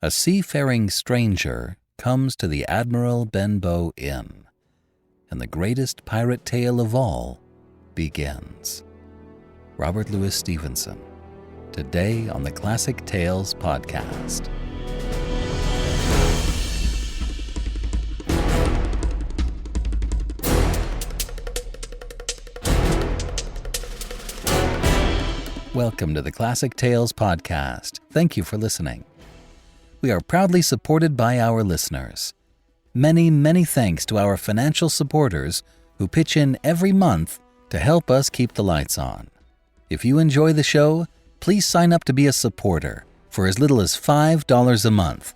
A seafaring stranger comes to the Admiral Benbow Inn, and the greatest pirate tale of all begins. Robert Louis Stevenson, today on the Classic Tales podcast. Welcome to the Classic Tales podcast. Thank you for listening. We are proudly supported by our listeners. Many, many thanks to our financial supporters who pitch in every month to help us keep the lights on. If you enjoy the show, please sign up to be a supporter for as little as $5 a month.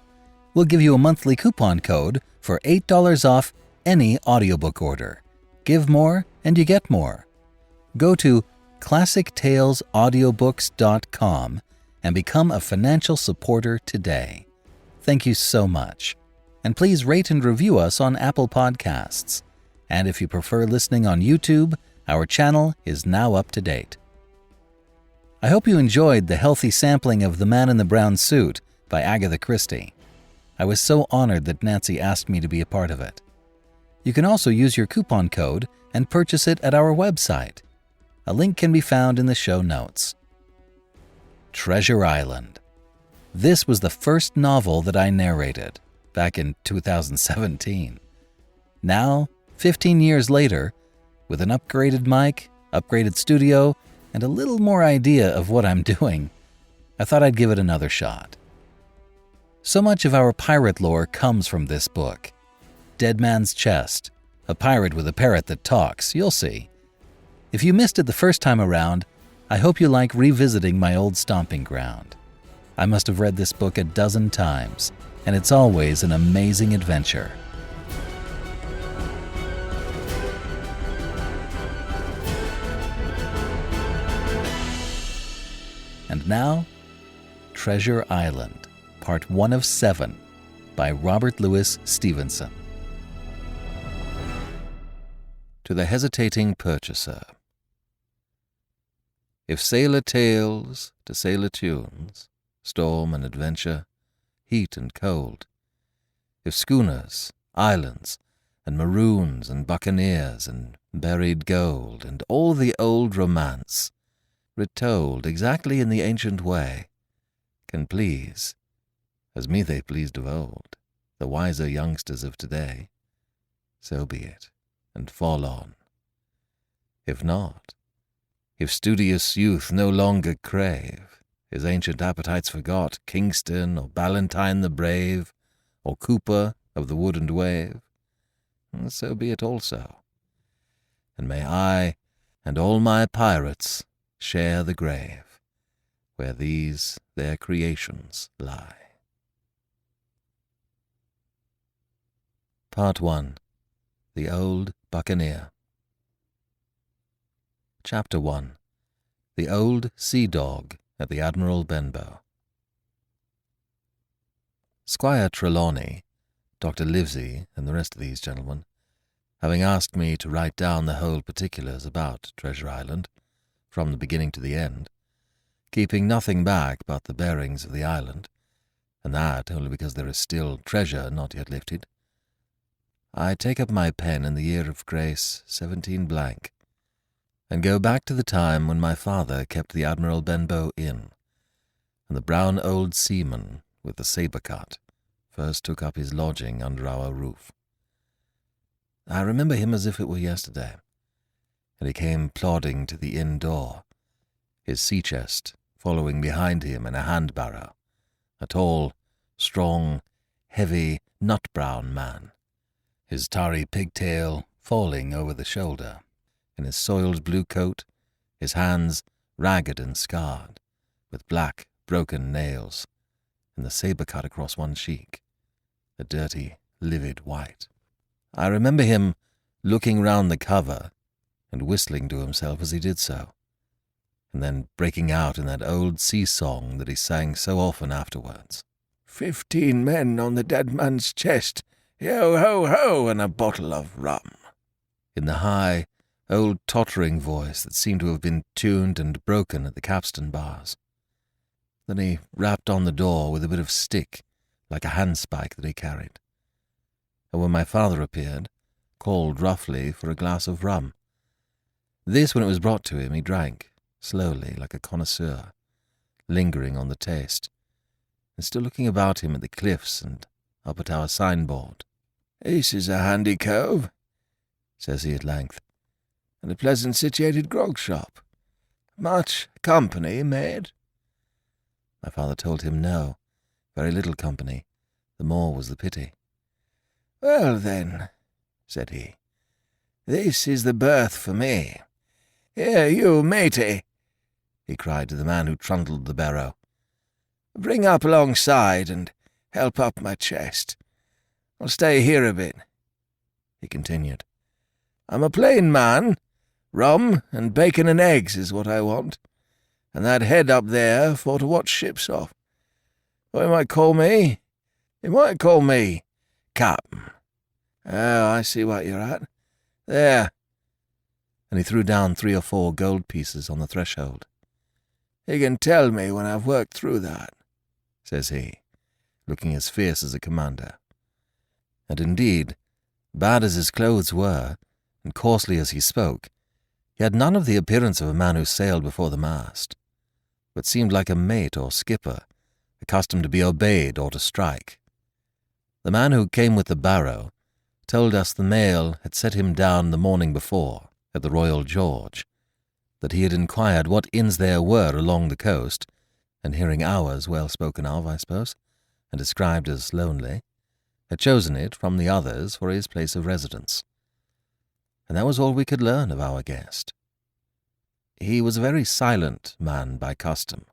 We'll give you a monthly coupon code for $8 off any audiobook order. Give more and you get more. Go to ClassicTalesAudiobooks.com and become a financial supporter today. Thank you so much. And please rate and review us on Apple Podcasts. And if you prefer listening on YouTube, our channel is now up to date. I hope you enjoyed the healthy sampling of The Man in the Brown Suit by Agatha Christie. I was so honored that Nancy asked me to be a part of it. You can also use your coupon code and purchase it at our website. A link can be found in the show notes. Treasure Island. This was the first novel that I narrated back in 2017. Now, 15 years later, with an upgraded mic, upgraded studio, and a little more idea of what I'm doing, I thought I'd give it another shot. So much of our pirate lore comes from this book. Dead Man's Chest, a pirate with a parrot that talks, you'll see. If you missed it the first time around, I hope you like revisiting my old stomping ground. I must have read this book a dozen times, and it's always an amazing adventure. And now, Treasure Island, Part 1 of 7, by Robert Louis Stevenson. To the Hesitating Purchaser. If sailor tales to sailor tunes, storm and adventure, heat and cold, if schooners, islands, and maroons and buccaneers and buried gold, and all the old romance, retold exactly in the ancient way, can please, as me they pleased of old, the wiser youngsters of today, so be it, and fall on. If not, if studious youth no longer crave, his ancient appetites forgot, Kingston or Ballantyne the brave, or Cooper of the Wood and Wave, so be it also. And may I and all my pirates share the grave, where these their creations lie. Part 1. The Old Buccaneer. Chapter 1. The Old Sea Dog at the Admiral Benbow. Squire Trelawney, Dr. Livesey, and the rest of these gentlemen, having asked me to write down the whole particulars about Treasure Island, from the beginning to the end, keeping nothing back but the bearings of the island, and that only because there is still treasure not yet lifted, I take up my pen in the year of grace 17 blank, and go back to the time when my father kept the Admiral Benbow Inn, and the brown old seaman with the sabre cut first took up his lodging under our roof. I remember him as if it were yesterday, and he came plodding to the inn door, his sea-chest following behind him in a hand-barrow, a tall, strong, heavy, nut-brown man, his tarry pigtail falling over the shoulder, in his soiled blue coat, his hands ragged and scarred, with black, broken nails, and the sabre cut across one cheek, a dirty, livid white. I remember him looking round the cover and whistling to himself as he did so, and then breaking out in that old sea-song that he sang so often afterwards. 15 men on the dead man's chest, yo-ho-ho, and a bottle of rum. In the high, old tottering voice that seemed to have been tuned and broken at the capstan bars. Then he rapped on the door with a bit of stick, like a handspike that he carried. And when my father appeared, called roughly for a glass of rum. This, when it was brought to him, he drank, slowly, like a connoisseur, lingering on the taste, and still looking about him at the cliffs and up at our signboard. "This is a handy cove," says he at length, "and a pleasant situated grog shop. Much company made?" My father told him no, very little company, the more was the pity. "Well, then," said he, "this is the berth for me. Here, you, matey," he cried to the man who trundled the barrow. "Bring up alongside and help up my chest. I'll stay here a bit," he continued. "I'm a plain man. Rum and bacon and eggs is what I want, and that head up there for to watch ships off. What you might call me? You might call me Captain. Oh, I see what you're at. There." And he threw down 3 or 4 gold pieces on the threshold. "You can tell me when I've worked through that," says he, looking as fierce as a commander. And indeed, bad as his clothes were, and coarsely as he spoke, he had none of the appearance of a man who sailed before the mast, but seemed like a mate or skipper, accustomed to be obeyed or to strike. The man who came with the barrow told us the mail had set him down the morning before at the Royal George, that he had inquired what inns there were along the coast, and hearing ours well spoken of, I suppose, and described as lonely, had chosen it from the others for his place of residence. And that was all we could learn of our guest. He was a very silent man by custom.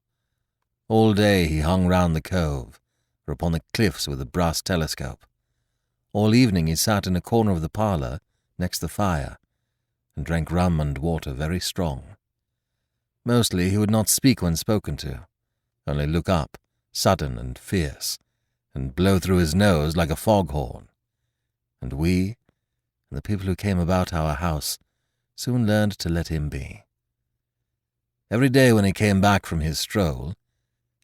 All day he hung round the cove, or upon the cliffs with a brass telescope. All evening he sat in a corner of the parlour, next the fire, and drank rum and water very strong. Mostly he would not speak when spoken to, only look up, sudden and fierce, and blow through his nose like a foghorn. And we, and the people who came about our house, soon learned to let him be. Every day when he came back from his stroll,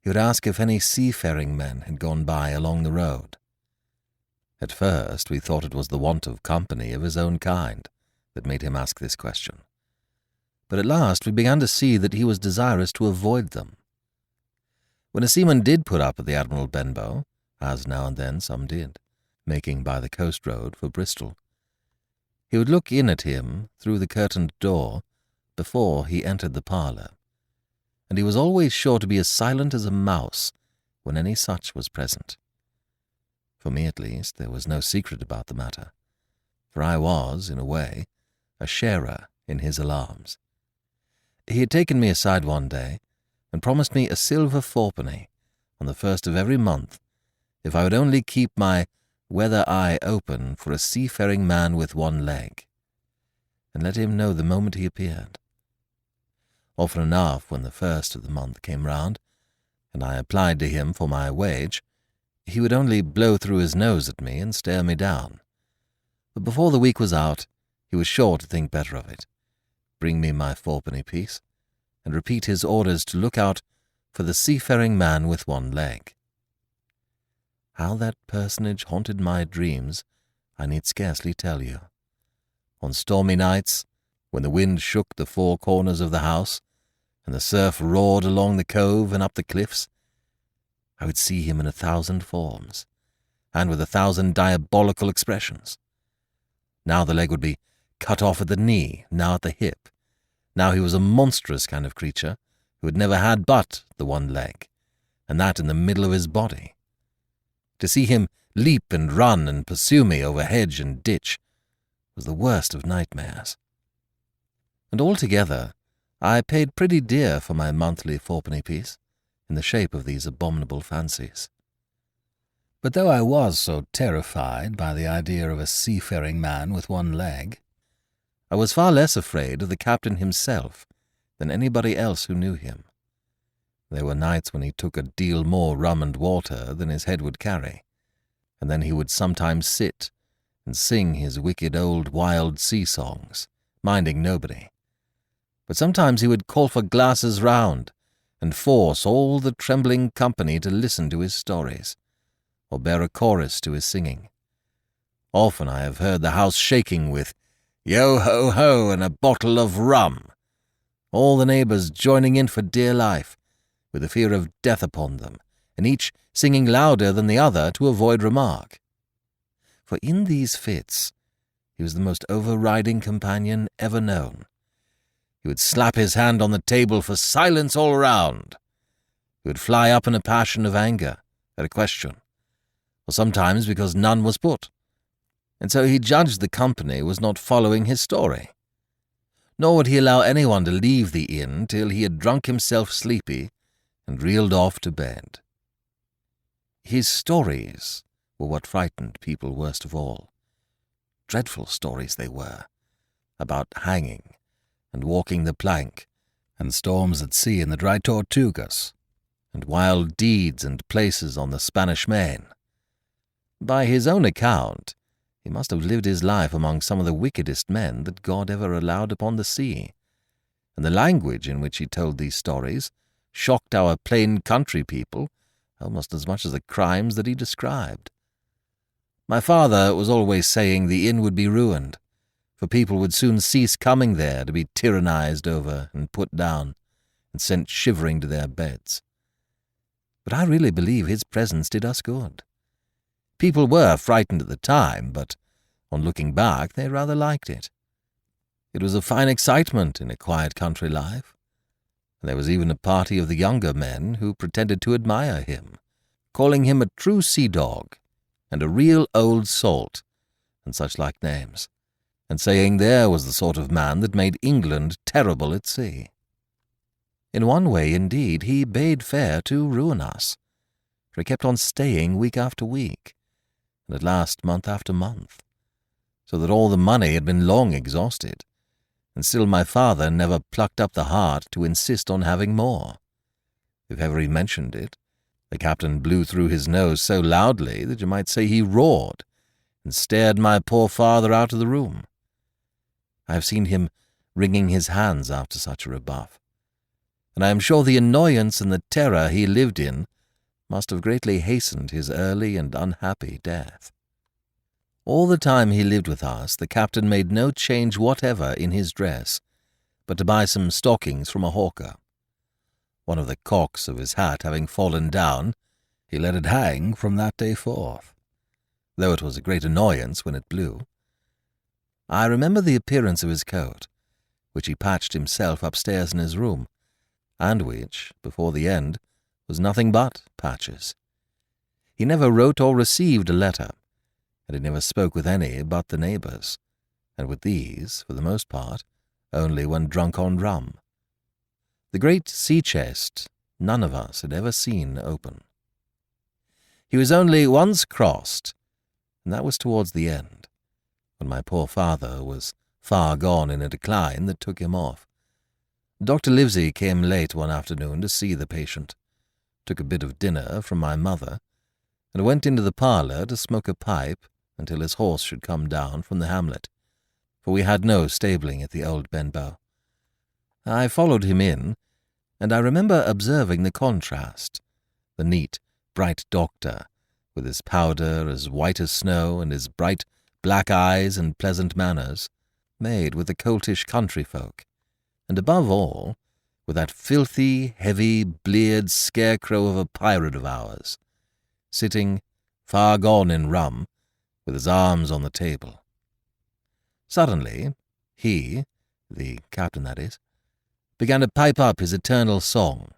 he would ask if any seafaring men had gone by along the road. At first we thought it was the want of company of his own kind that made him ask this question. But at last we began to see that he was desirous to avoid them. When a seaman did put up at the Admiral Benbow, as now and then some did, making by the coast road for Bristol, he would look in at him through the curtained door before he entered the parlour, and he was always sure to be as silent as a mouse when any such was present. For me, at least, there was no secret about the matter, for I was, in a way, a sharer in his alarms. He had taken me aside one day and promised me a silver fourpenny on the 1st of every month if I would only keep my weather eye open for a seafaring man with one leg, and let him know the moment he appeared. Often enough, when the 1st of the month came round, and I applied to him for my wage, he would only blow through his nose at me and stare me down. But before the week was out, he was sure to think better of it, bring me my fourpenny piece, and repeat his orders to look out for the seafaring man with one leg. How that personage haunted my dreams, I need scarcely tell you. On stormy nights, when the wind shook the 4 corners of the house, and the surf roared along the cove and up the cliffs, I would see him in 1,000 forms, and with 1,000 diabolical expressions. Now the leg would be cut off at the knee, now at the hip. Now he was a monstrous kind of creature who had never had but the one leg, and that in the middle of his body. To see him leap and run and pursue me over hedge and ditch was the worst of nightmares. And altogether, I paid pretty dear for my monthly fourpenny piece, in the shape of these abominable fancies. But though I was so terrified by the idea of a seafaring man with one leg, I was far less afraid of the captain himself than anybody else who knew him. There were nights when he took a deal more rum and water than his head would carry, and then he would sometimes sit and sing his wicked old wild sea songs, minding nobody. But sometimes he would call for glasses round, and force all the trembling company to listen to his stories, or bear a chorus to his singing. Often I have heard the house shaking with "Yo-ho-ho" and a bottle of rum, all the neighbours joining in for dear life, with the fear of death upon them, and each singing louder than the other to avoid remark. For in these fits he was the most overriding companion ever known. He would slap his hand on the table for silence all round. He would fly up in a passion of anger at a question, or sometimes because none was put, and so he judged the company was not following his story. Nor would he allow anyone to leave the inn till he had drunk himself sleepy and reeled off to bed. His stories were what frightened people worst of all. Dreadful stories they were, about hanging and walking the plank, and storms at sea in the dry Tortugas, and wild deeds and places on the Spanish Main. By his own account, he must have lived his life among some of the wickedest men that God ever allowed upon the sea, and the language in which he told these stories shocked our plain country people almost as much as the crimes that he described. My father was always saying the inn would be ruined, for people would soon cease coming there to be tyrannized over and put down, and sent shivering to their beds. But I really believe his presence did us good. People were frightened at the time, but on looking back they rather liked it. It was a fine excitement in a quiet country life, and there was even a party of the younger men who pretended to admire him, calling him a true sea-dog and a real old salt, and such like names, and saying there was the sort of man that made England terrible at sea. In one way, indeed, he bade fair to ruin us, for he kept on staying week after week, and at last month after month, so that all the money had been long exhausted, and still my father never plucked up the heart to insist on having more. If ever he mentioned it, the captain blew through his nose so loudly that you might say he roared, and stared my poor father out of the room. I have seen him wringing his hands after such a rebuff, and I am sure the annoyance and the terror he lived in must have greatly hastened his early and unhappy death. All the time he lived with us, the captain made no change whatever in his dress, but to buy some stockings from a hawker. One of the cocks of his hat having fallen down, he let it hang from that day forth, though it was a great annoyance when it blew. I remember the appearance of his coat, which he patched himself upstairs in his room, and which, before the end, was nothing but patches. He never wrote or received a letter, and he never spoke with any but the neighbours, and with these, for the most part, only when drunk on rum. The great sea-chest none of us had ever seen open. He was only once crossed, and that was towards the end, when my poor father was far gone in a decline that took him off. Dr. Livesey came late one afternoon to see the patient, took a bit of dinner from my mother, and went into the parlour to smoke a pipe until his horse should come down from the hamlet, for we had no stabling at the old Benbow. I followed him in, and I remember observing the contrast, the neat, bright doctor, with his powder as white as snow and his bright black eyes and pleasant manners, made with the coltish country folk, and above all, with that filthy, heavy, bleared scarecrow of a pirate of ours, sitting, far gone in rum, with his arms on the table. Suddenly, he, the captain that is, began to pipe up his eternal song.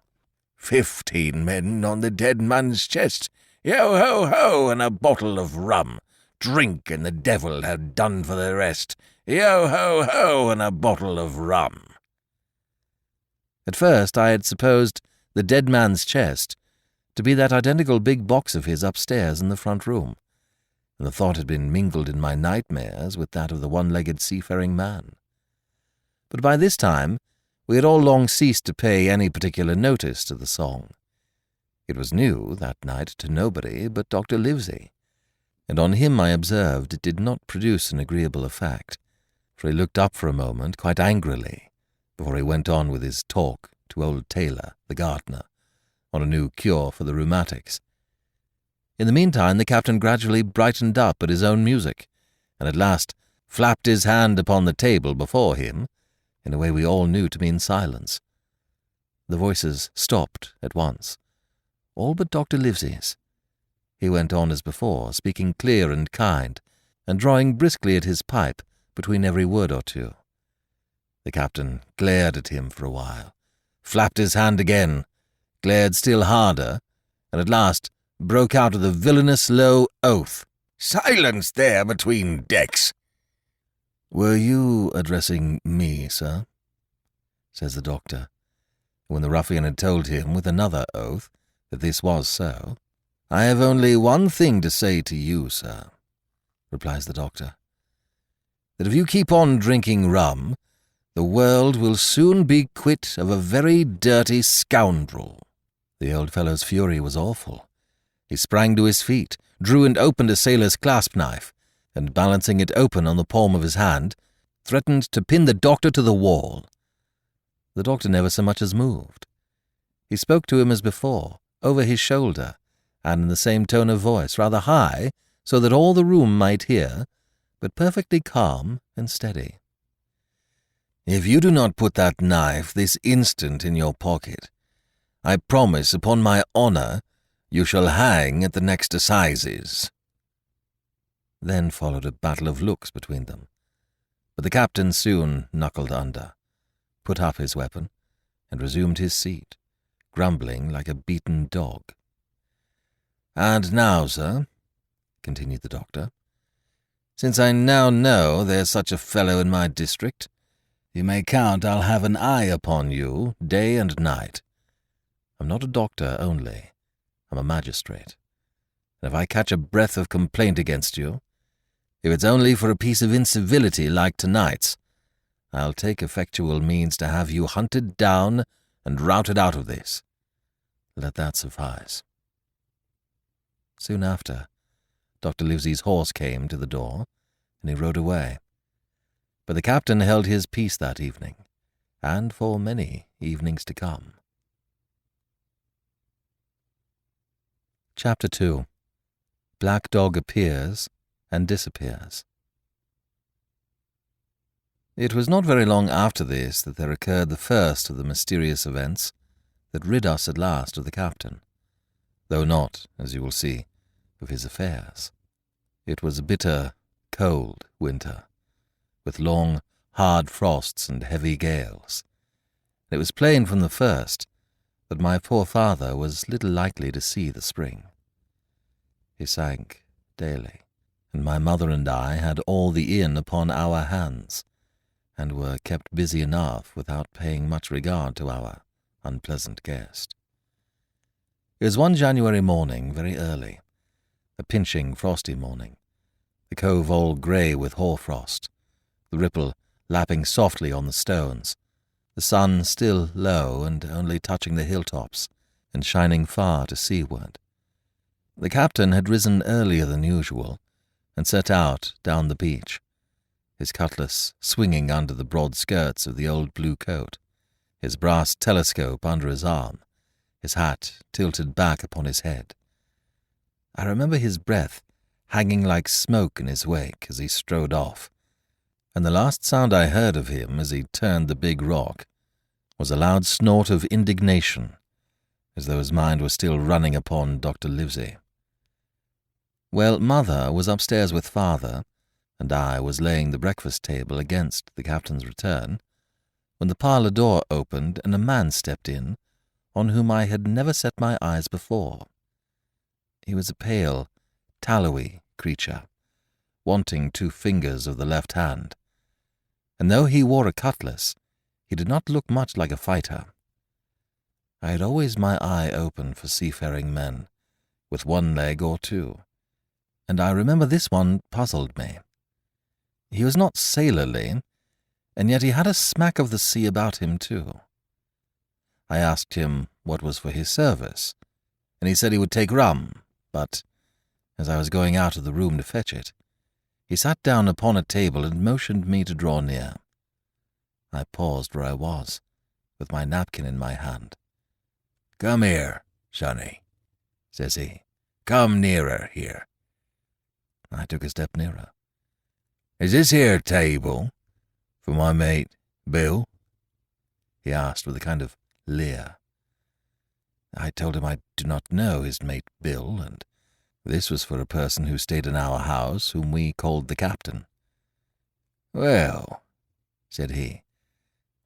15 men on the dead man's chest, yo-ho-ho, and a bottle of rum. Drink, and the devil had done for the rest. Yo-ho-ho, and a bottle of rum. At first I had supposed the dead man's chest to be that identical big box of his upstairs in the front room, and the thought had been mingled in my nightmares with that of the one-legged seafaring man. But by this time we had all long ceased to pay any particular notice to the song. It was new that night to nobody but Dr. Livesey, and on him I observed it did not produce an agreeable effect, for he looked up for a moment quite angrily before he went on with his talk to old Taylor, the gardener, on a new cure for the rheumatics. In the meantime the captain gradually brightened up at his own music, and at last flapped his hand upon the table before him, in a way we all knew to mean silence. The voices stopped at once, all but Dr. Livesey's. He went on as before, speaking clear and kind, and drawing briskly at his pipe between every word or two. The captain glared at him for a while, flapped his hand again, glared still harder, and at last broke out with a villainous low oath. "Silence there between decks!" "Were you addressing me, sir?" says the doctor, when the ruffian had told him with another oath that this was so. "I have only one thing to say to you, sir," replies the doctor, "that if you keep on drinking rum, the world will soon be quit of a very dirty scoundrel." The old fellow's fury was awful. He sprang to his feet, drew and opened a sailor's clasp knife, and balancing it open on the palm of his hand, threatened to pin the doctor to the wall. The doctor never so much as moved. He spoke to him as before, over his shoulder, and in the same tone of voice, rather high, so that all the room might hear, but perfectly calm and steady. "If you do not put that knife this instant in your pocket, I promise upon my honour you shall hang at the next assizes." Then followed a battle of looks between them, but the captain soon knuckled under, put up his weapon, and resumed his seat, grumbling like a beaten dog. "And now, sir," continued the doctor, "since I now know there's such a fellow in my district, you may count I'll have an eye upon you day and night. I'm not a doctor only, I'm a magistrate, and if I catch a breath of complaint against you, if it's only for a piece of incivility like tonight's, I'll take effectual means to have you hunted down and routed out of this. Let that suffice." Soon after, Dr. Livesey's horse came to the door, and he rode away. But the captain held his peace that evening, and for many evenings to come. Chapter 2. Black Dog appears and disappears. It was not very long after this that there occurred the first of the mysterious events that rid us at last of the captain, though not, as you will see, of his affairs. It was a bitter, cold winter, with long, hard frosts and heavy gales. It was plain from the first that my poor father was little likely to see the spring. He sank daily, and my mother and I had all the inn upon our hands, and were kept busy enough without paying much regard to our unpleasant guest. It was one January morning, very early, a pinching, frosty morning, the cove all grey with hoarfrost, the ripple lapping softly on the stones, the sun still low and only touching the hilltops, and shining far to seaward. The captain had risen earlier than usual, and set out down the beach, his cutlass swinging under the broad skirts of the old blue coat, his brass telescope under his arm, his hat tilted back upon his head. I remember his breath hanging like smoke in his wake as he strode off, and the last sound I heard of him as he turned the big rock was a loud snort of indignation, as though his mind were still running upon Dr. Livesey. Well, Mother was upstairs with Father, and I was laying the breakfast table against the captain's return, when the parlour door opened and a man stepped in, on whom I had never set my eyes before. He was a pale, tallowy creature, wanting 2 fingers of the left hand, and though he wore a cutlass, he did not look much like a fighter. I had always my eye open for seafaring men, with 1 leg or 2, and I remember this one puzzled me. He was not sailorly, and yet he had a smack of the sea about him too. I asked him what was for his service, and he said he would take rum, but, as I was going out of the room to fetch it, he sat down upon a table and motioned me to draw near. I paused where I was, with my napkin in my hand. "Come here, sonny," says he, come nearer here." I took a step nearer. "Is this here table for my mate Bill?" he asked with a kind of leer. I told him I do not know his mate Bill, and this was for a person who stayed in our house whom we called the captain. "Well," said he,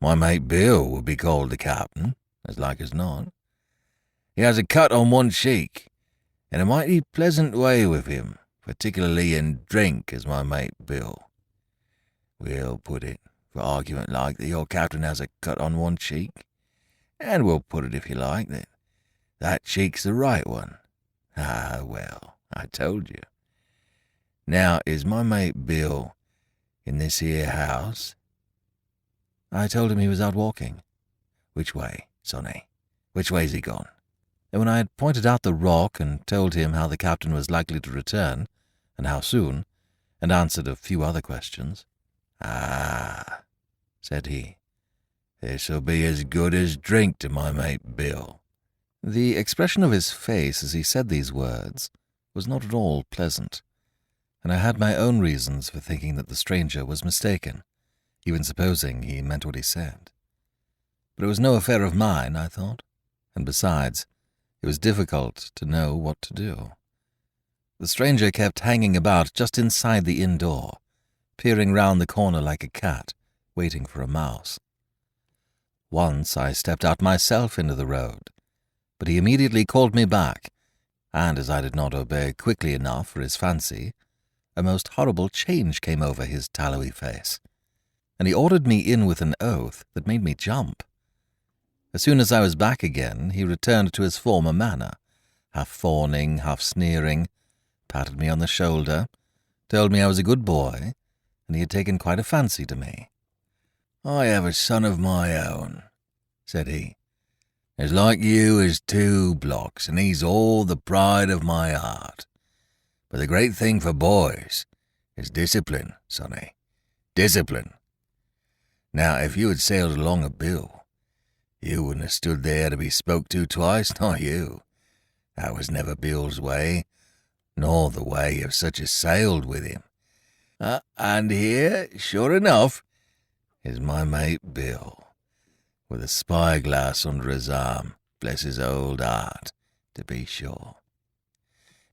"my mate Bill would be called the captain, as like as not. He has a cut on one cheek, and a mighty pleasant way with him, particularly in drink, as my mate Bill. We'll put it, for argument like, that your captain has a cut on one cheek, and we'll put it, if you like, that cheek's the right one. Ah, well, I told you. Now, is my mate Bill in this here house?" I told him he was out walking. "Which way, sonny? Which way's he gone?" And when I had pointed out the rock and told him how the captain was likely to return, and how soon, and answered a few other questions. "Ah," said he, "this'll be as good as drink to my mate Bill." The expression of his face as he said these words was not at all pleasant, and I had my own reasons for thinking that the stranger was mistaken, even supposing he meant what he said. But it was no affair of mine, I thought, and besides, it was difficult to know what to do. The stranger kept hanging about just inside the inn door, peering round the corner like a cat, waiting for a mouse. Once I stepped out myself into the road, but he immediately called me back, and as I did not obey quickly enough for his fancy, a most horrible change came over his tallowy face, and he ordered me in with an oath that made me jump. As soon as I was back again, he returned to his former manner, half fawning, half sneering, patted me on the shoulder, told me I was a good boy, and he had taken quite a fancy to me. "I have a son of my own," said he, "as like you as 2 blocks, and he's all the pride of my heart. But the great thing for boys is discipline, sonny, discipline. Now, if you had sailed along a Bill, you wouldn't have stood there to be spoke to twice, not you. That was never Bill's way, nor the way of such as sailed with him. And here, sure enough, is my mate Bill, with a spyglass under his arm, bless his old heart, to be sure.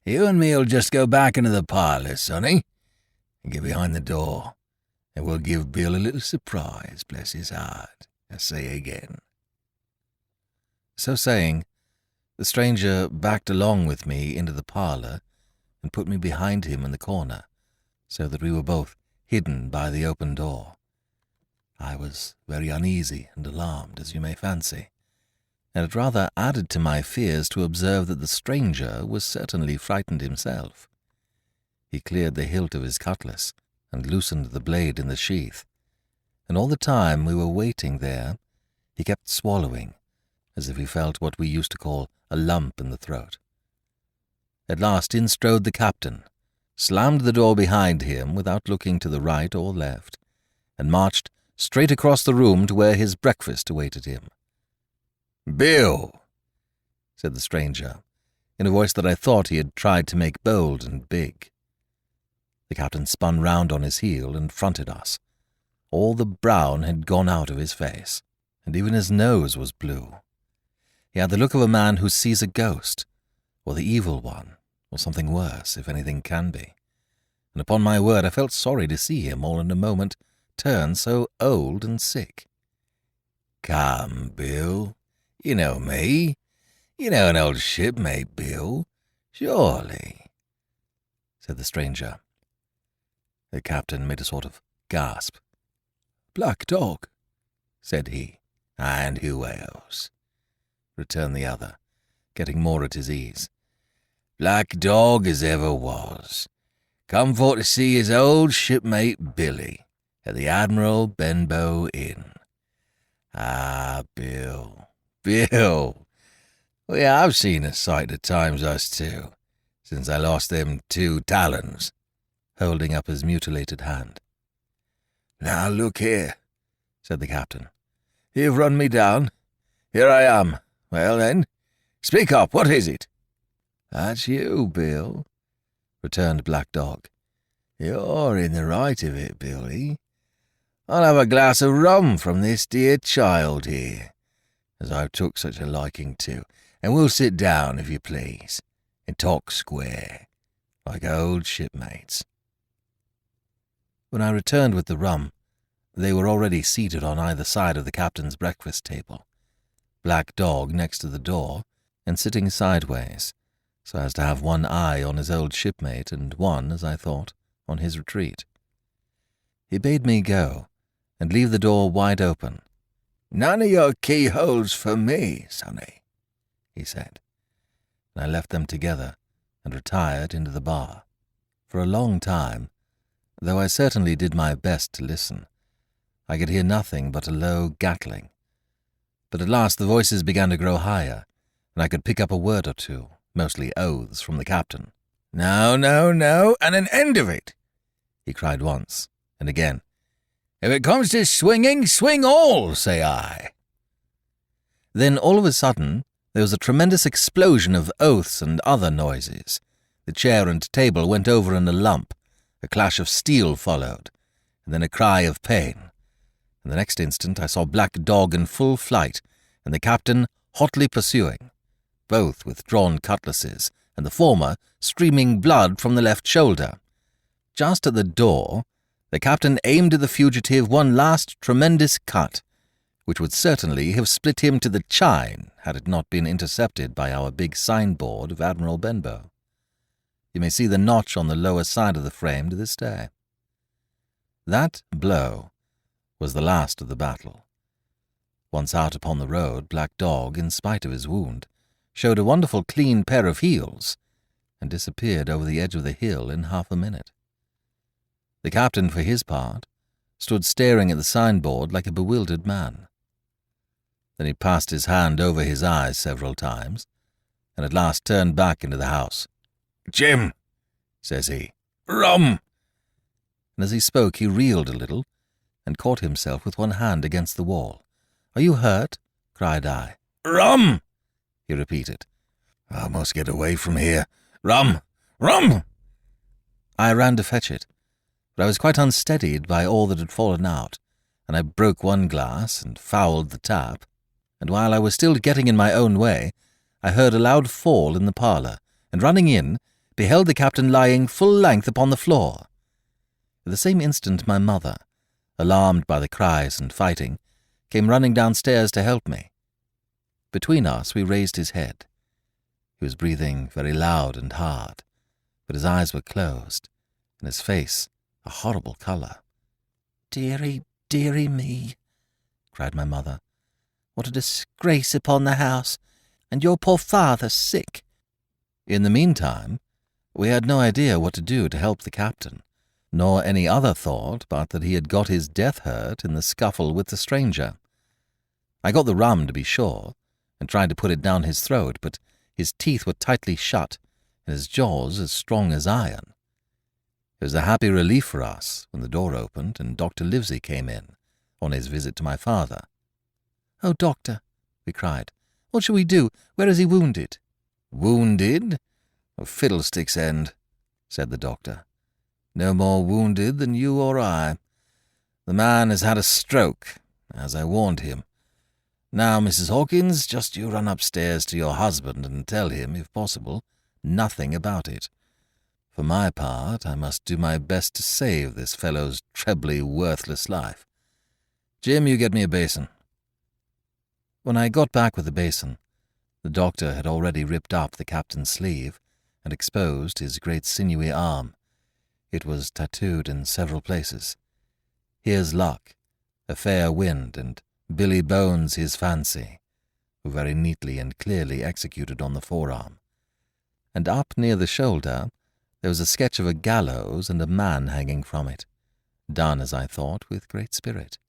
You and me'll just go back into the parlour, sonny, and get behind the door, and we'll give Bill a little surprise, bless his heart, I say again." So saying, the stranger backed along with me into the parlour and put me behind him in the corner, so that we were both hidden by the open door. I was very uneasy and alarmed, as you may fancy, and it rather added to my fears to observe that the stranger was certainly frightened himself. He cleared the hilt of his cutlass and loosened the blade in the sheath, and all the time we were waiting there, he kept swallowing, as if he felt what we used to call a lump in the throat. At last in strode the captain, slammed the door behind him without looking to the right or left, and marched straight across the room to where his breakfast awaited him. "Bill," said the stranger, in a voice that I thought he had tried to make bold and big. The captain spun round on his heel and fronted us. All the brown had gone out of his face, and even his nose was blue. He had the look of a man who sees a ghost, or the evil one, or something worse, if anything can be. And upon my word I felt sorry to see him all in a moment turn so old and sick. "Come, Bill, you know me. You know an old shipmate, Bill, surely," said the stranger. The captain made a sort of gasp. "Black Dog," said he. "And who else?" returned the other, getting more at his ease. "Black Dog as ever was. Come for to see his old shipmate Billy at the Admiral Benbow Inn. Ah, Bill, Bill, we have seen a sight of times, us two, since I lost them 2 talons," holding up his mutilated hand. "Now look here," said the captain. "You've run me down. Here I am. Well then, speak up, what is it?" "That's you, Bill," returned Black Dog. "You're in the right of it, Billy. I'll have a glass of rum from this dear child here, as I've took such a liking to, and we'll sit down, if you please, and talk square, like old shipmates." When I returned with the rum, they were already seated on either side of the captain's breakfast table, Black Dog next to the door, and sitting sideways, so as to have one eye on his old shipmate and one, as I thought, on his retreat. He bade me go, and leave the door wide open. "None of your keyholes for me, sonny," he said, and I left them together and retired into the bar. For a long time, though I certainly did my best to listen, I could hear nothing but a low gattling. But at last the voices began to grow higher, and I could pick up a word or two, mostly oaths, from the captain. "No, no, no, and an end of it," he cried once, and again. "If it comes to swinging, swing all, say I." Then all of a sudden there was a tremendous explosion of oaths and other noises. The chair and table went over in a lump, a clash of steel followed, and then a cry of pain. And the next instant I saw Black Dog in full flight, and the captain hotly pursuing, both with drawn cutlasses, and the former streaming blood from the left shoulder. Just at the door, the captain aimed at the fugitive one last tremendous cut, which would certainly have split him to the chine had it not been intercepted by our big signboard of Admiral Benbow. You may see the notch on the lower side of the frame to this day. That blow was the last of the battle. Once out upon the road, Black Dog, in spite of his wound, showed a wonderful clean pair of heels, and disappeared over the edge of the hill in half a minute. The captain, for his part, stood staring at the signboard like a bewildered man. Then he passed his hand over his eyes several times, and at last turned back into the house. "Jim," says he, "rum!" And as he spoke he reeled a little, and caught himself with one hand against the wall. "Are you hurt?" cried I. "Rum!" he repeated. "I must get away from here. Rum! Rum!" I ran to fetch it, but I was quite unsteadied by all that had fallen out, and I broke one glass and fouled the tap, and while I was still getting in my own way, I heard a loud fall in the parlour, and running in, beheld the captain lying full length upon the floor. At the same instant my mother, alarmed by the cries and fighting, came running downstairs to help me. Between us we raised his head. He was breathing very loud and hard, but his eyes were closed, and his face a horrible colour. "Dearie, dearie me," cried my mother. "What a disgrace upon the house, and your poor father sick." In the meantime, we had no idea what to do to help the captain, nor any other thought but that he had got his death hurt in the scuffle with the stranger. I got the rum, to be sure, and tried to put it down his throat, but his teeth were tightly shut, and his jaws as strong as iron. It was a happy relief for us when the door opened and Dr. Livesey came in, on his visit to my father. "Oh, doctor," we cried, "what shall we do? Where is he wounded?" "Wounded? A fiddlestick's end," said the doctor. "No more wounded than you or I. The man has had a stroke, as I warned him. Now, Mrs. Hawkins, just you run upstairs to your husband and tell him, if possible, nothing about it. For my part, I must do my best to save this fellow's trebly worthless life. Jim, you get me a basin." When I got back with the basin, the doctor had already ripped up the captain's sleeve and exposed his great sinewy arm. It was tattooed in several places. "Here's luck," "A fair wind," and "Billy Bones his fancy," were very neatly and clearly executed on the forearm. And up near the shoulder there was a sketch of a gallows and a man hanging from it, done, as I thought, with great spirit.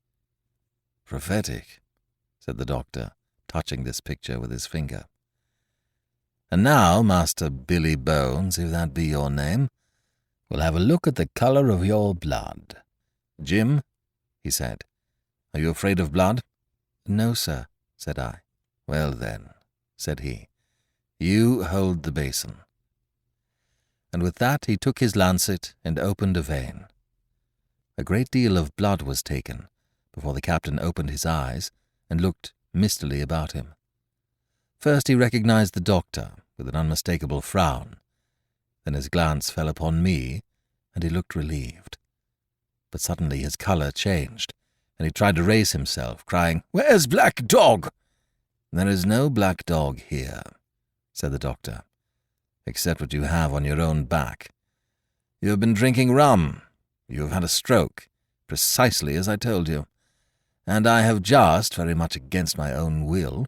"Prophetic," said the doctor, touching this picture with his finger. "And now, Master Billy Bones, if that be your name, we'll have a look at the colour of your blood. Jim," he said, "are you afraid of blood?" "No, sir," said I. "Well then," said he, "you hold the basin. and with that he took his lancet and opened a vein. A great deal of blood was taken before the captain opened his eyes and looked mistily about him. First he recognized the doctor with an unmistakable frown. Then his glance fell upon me, and he looked relieved. But suddenly his colour changed, and he tried to raise himself, crying, "Where's Black Dog?" "There is no black dog here," said the doctor, "except what you have on your own back. You have been drinking rum. You have had a stroke, precisely as I told you. And I have just, very much against my own will,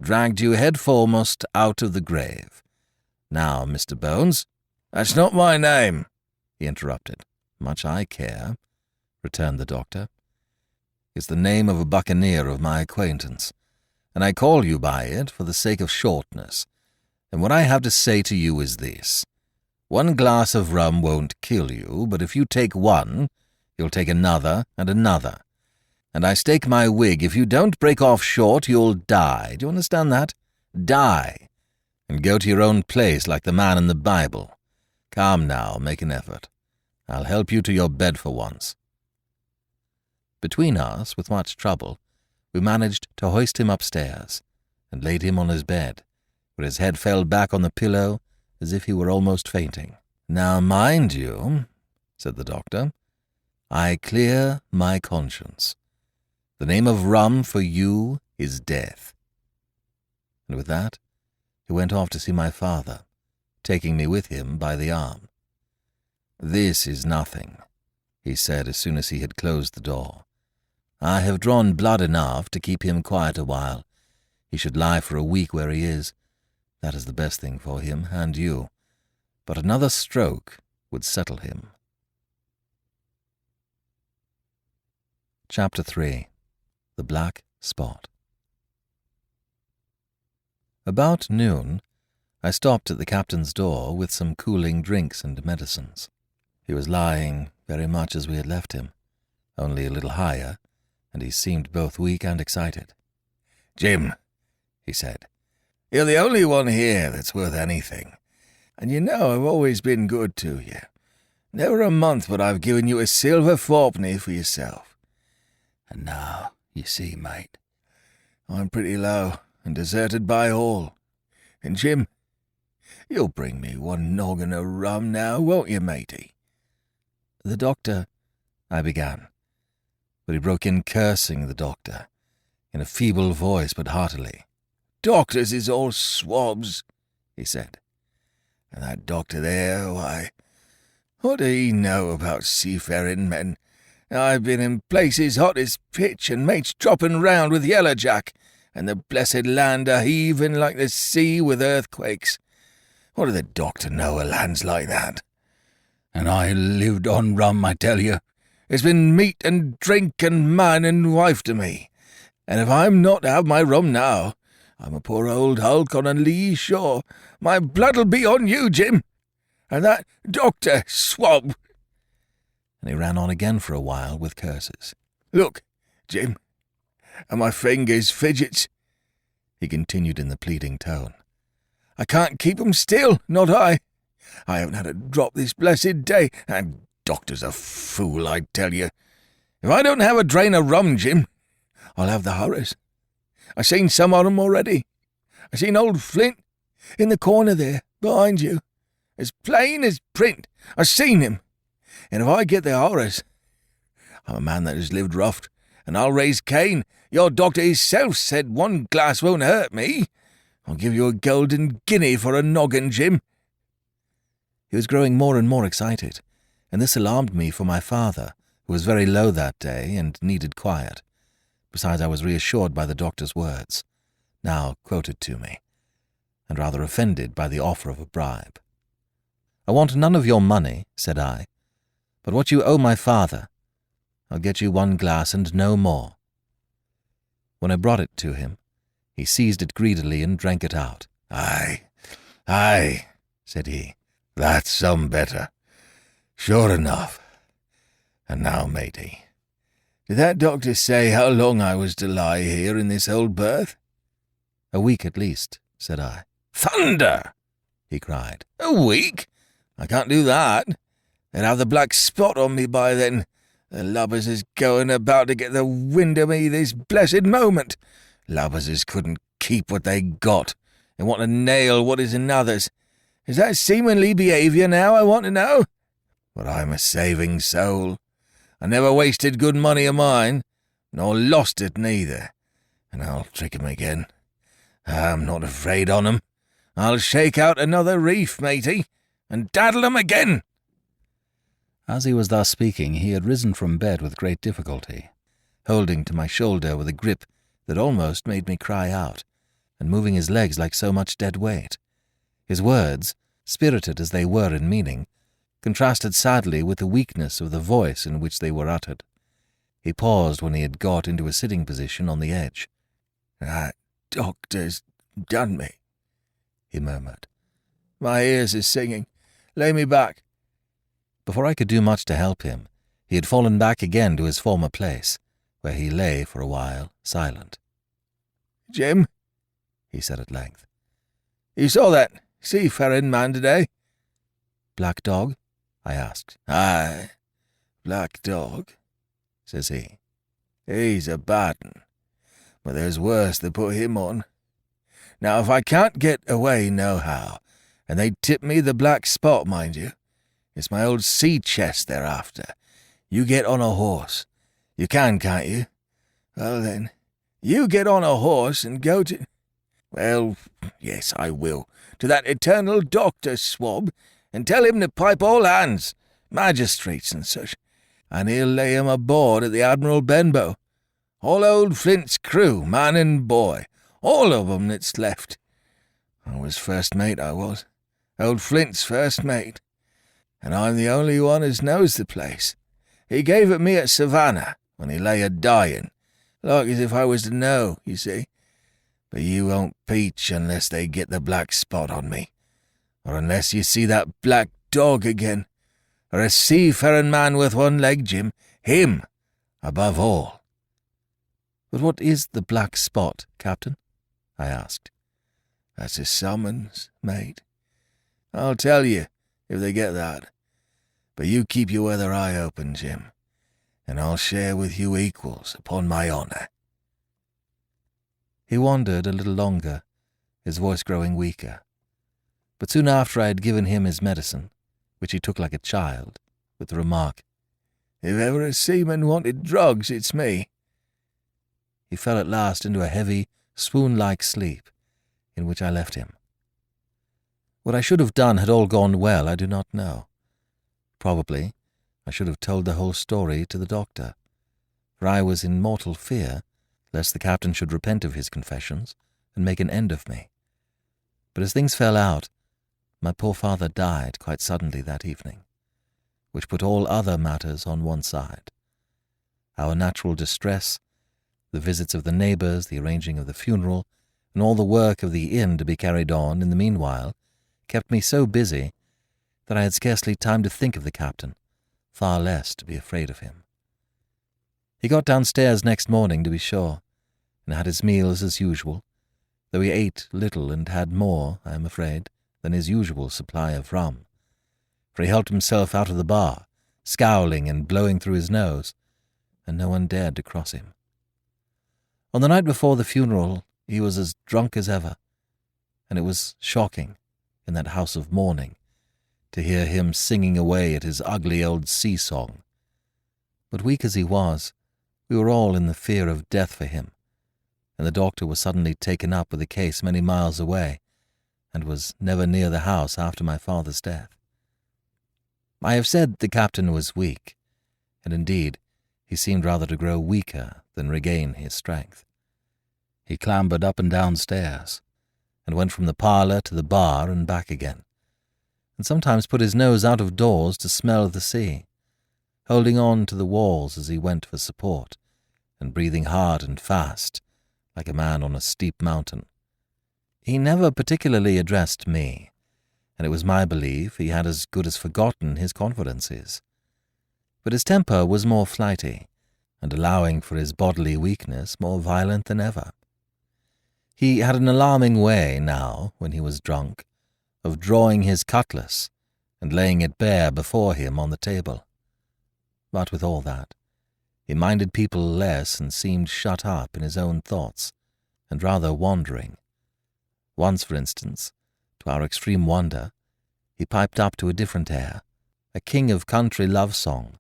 dragged you head foremost out of the grave. Now, Mr. Bones—" "That's not my name," he interrupted. "Much I care," returned the doctor. "It's the name of a buccaneer of my acquaintance, and I call you by it for the sake of shortness. And what I have to say to you is this. One glass of rum won't kill you, but if you take one, you'll take another and another. And I stake my wig, if you don't break off short, you'll die. Do you understand that? Die. And go to your own place like the man in the Bible. Come now, make an effort. I'll help you to your bed for once." Between us, with much trouble, we managed to hoist him upstairs, and laid him on his bed, where his head fell back on the pillow as if he were almost fainting. "Now mind you," said the doctor, "I clear my conscience. The name of rum for you is death." And with that, he went off to see my father, taking me with him by the arm. "This is nothing," he said as soon as he had closed the door. "I have drawn blood enough to keep him quiet a while. He should lie for a week where he is. That is the best thing for him and you. But another stroke would settle him." Chapter 3. The Black Spot. About noon, I stopped at the captain's door with some cooling drinks and medicines. He was lying very much as we had left him, only a little higher, and he seemed both weak and excited. "Jim," he said, "you're the only one here that's worth anything. And you know I've always been good to you. Never a month but I've given you a silver fourpenny for yourself. And now, you see, mate, I'm pretty low and deserted by all. And Jim, you'll bring me one noggin of rum now, won't you, matey?" "The doctor—" I began, but he broke in cursing the doctor, in a feeble voice but heartily. "Doctors is all swabs," he said. "And that doctor there, why, what do he know about seafaring men? I've been in places hot as pitch, and mates dropping round with yellow jack, and the blessed land a-heaving like the sea with earthquakes. What do the doctor know of lands like that? And I lived on rum, I tell you. It's been meat and drink and man and wife to me. And if I'm not to have my rum now, I'm a poor old hulk on a lee shore. My blood'll be on you, Jim. And that doctor swab." And he ran on again for a while with curses. "Look, Jim, and my fingers fidgets," he continued in the pleading tone. "I can't keep 'em still, not I. I haven't had a drop this blessed day, and doctor's a fool, I tell you. If I don't have a drain of rum, Jim, I'll have the horrors. I seen some of 'em already. I seen old Flint in the corner there, behind you, as plain as print. I seen him. And if I get the horrors, I'm a man that has lived rough, and I'll raise Cain. Your doctor himself said one glass won't hurt me. I'll give you a golden guinea for a noggin, Jim." He was growing more and more excited, and this alarmed me for my father, who was very low that day and needed quiet. Besides, I was reassured by the doctor's words, now quoted to me, and rather offended by the offer of a bribe. "I want none of your money," said I, "but what you owe my father. I'll get you one glass and no more." When I brought it to him, he seized it greedily and drank it out. Aye, said he, "that's some better. Sure enough. And now, matey, did that doctor say how long I was to lie here in this old berth?" "A week at least," said I. "Thunder!" he cried. "A week? I can't do that. They'd have the black spot on me by then. The lubbers is going about to get the wind of me this blessed moment. Lubbers is couldn't keep what they got, and want to nail what is another's. Is that seamanly behaviour now, I want to know? But I'm a saving soul. I never wasted good money of mine, nor lost it neither, and I'll trick 'em again. I'm not afraid on 'em. I'll shake out another reef, matey, and daddle 'em again." As he was thus speaking, he had risen from bed with great difficulty, holding to my shoulder with a grip that almost made me cry out, and moving his legs like so much dead weight. His words, spirited as they were in meaning, contrasted sadly with the weakness of the voice in which they were uttered. He paused when he had got into a sitting position on the edge. "That doctor's done me," he murmured. "My ears is singing. Lay me back." Before I could do much to help him, he had fallen back again to his former place, where he lay for a while, silent. "Jim," he said at length, "you saw that seafaring man today?" "Black Dog?" I asked. "Aye, Black Dog," says he. "He's a bad 'un, but there's worse to put him on. Now, if I can't get away nohow, and they tip me the black spot, mind you, it's my old sea chest they're after. You get on a horse. You can, can't you? Well then, you get on a horse and go to— Well, yes, I will, to that eternal doctor swab, and tell him to pipe all hands, magistrates and such, and he'll lay 'em aboard at the Admiral Benbow. All old Flint's crew, man and boy, all of 'em that's left. I was first mate, I was. Old Flint's first mate. And I'm the only one as knows the place. He gave it me at Savannah, when he lay a-dying, like as if I was to know, you see. But you won't peach unless they get the black spot on me, or unless you see that Black Dog again, or a seafaring man with one leg, Jim, him, above all." "But what is the black spot, Captain?" I asked. "That's a summons, mate. I'll tell you, if they get that. But you keep your weather eye open, Jim, and I'll share with you equals, upon my honour." He wandered a little longer, his voice growing weaker. But soon after I had given him his medicine, which he took like a child, with the remark, "If ever a seaman wanted drugs, it's me," he fell at last into a heavy, swoon-like sleep, in which I left him. What I should have done had all gone well, I do not know. Probably I should have told the whole story to the doctor, for I was in mortal fear lest the captain should repent of his confessions and make an end of me. But as things fell out, my poor father died quite suddenly that evening, which put all other matters on one side. Our natural distress, the visits of the neighbours, the arranging of the funeral, and all the work of the inn to be carried on in the meanwhile, kept me so busy that I had scarcely time to think of the captain, far less to be afraid of him. He got downstairs next morning, to be sure, and had his meals as usual, though he ate little and had more, I am afraid, than his usual supply of rum, for he helped himself out of the bar, scowling and blowing through his nose, and no one dared to cross him. On the night before the funeral he was as drunk as ever, and it was shocking, in that house of mourning, to hear him singing away at his ugly old sea-song. But weak as he was, we were all in the fear of death for him, and the doctor was suddenly taken up with a case many miles away, and was never near the house after my father's death. I have said the captain was weak, and indeed he seemed rather to grow weaker than regain his strength. He clambered up and down stairs, and went from the parlour to the bar and back again, and sometimes put his nose out of doors to smell the sea, holding on to the walls as he went for support, and breathing hard and fast, like a man on a steep mountain. He never particularly addressed me, and it was my belief he had as good as forgotten his confidences. But his temper was more flighty, and allowing for his bodily weakness, more violent than ever. He had an alarming way now, when he was drunk, of drawing his cutlass and laying it bare before him on the table. But with all that, he minded people less and seemed shut up in his own thoughts, and rather wandering. Once, for instance, to our extreme wonder, he piped up to a different air, a king of country love song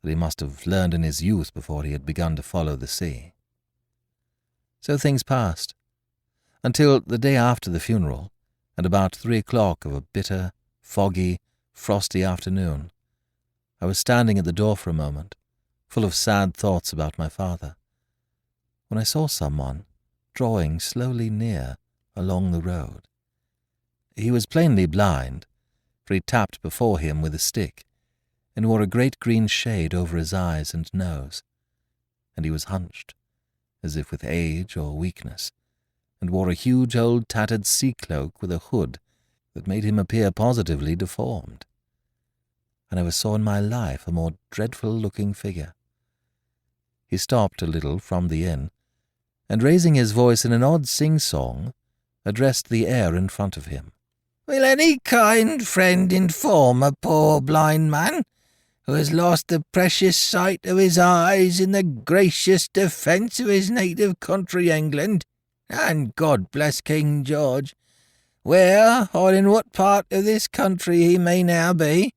that he must have learned in his youth before he had begun to follow the sea. So things passed, until the day after the funeral, and about 3 o'clock of a bitter, foggy, frosty afternoon, I was standing at the door for a moment, full of sad thoughts about my father, when I saw someone drawing slowly near along the road. He was plainly blind, for he tapped before him with a stick, and wore a great green shade over his eyes and nose, and he was hunched, as if with age or weakness, and wore a huge old tattered sea-cloak with a hood that made him appear positively deformed. I never saw in my life a more dreadful-looking figure. He stopped a little from the inn, and raising his voice in an odd sing-song, addressed the air in front of him. "Will any kind friend inform a poor blind man who has lost the precious sight of his eyes in the gracious defence of his native country, England, and God bless King George, where or in what part of this country he may now be?"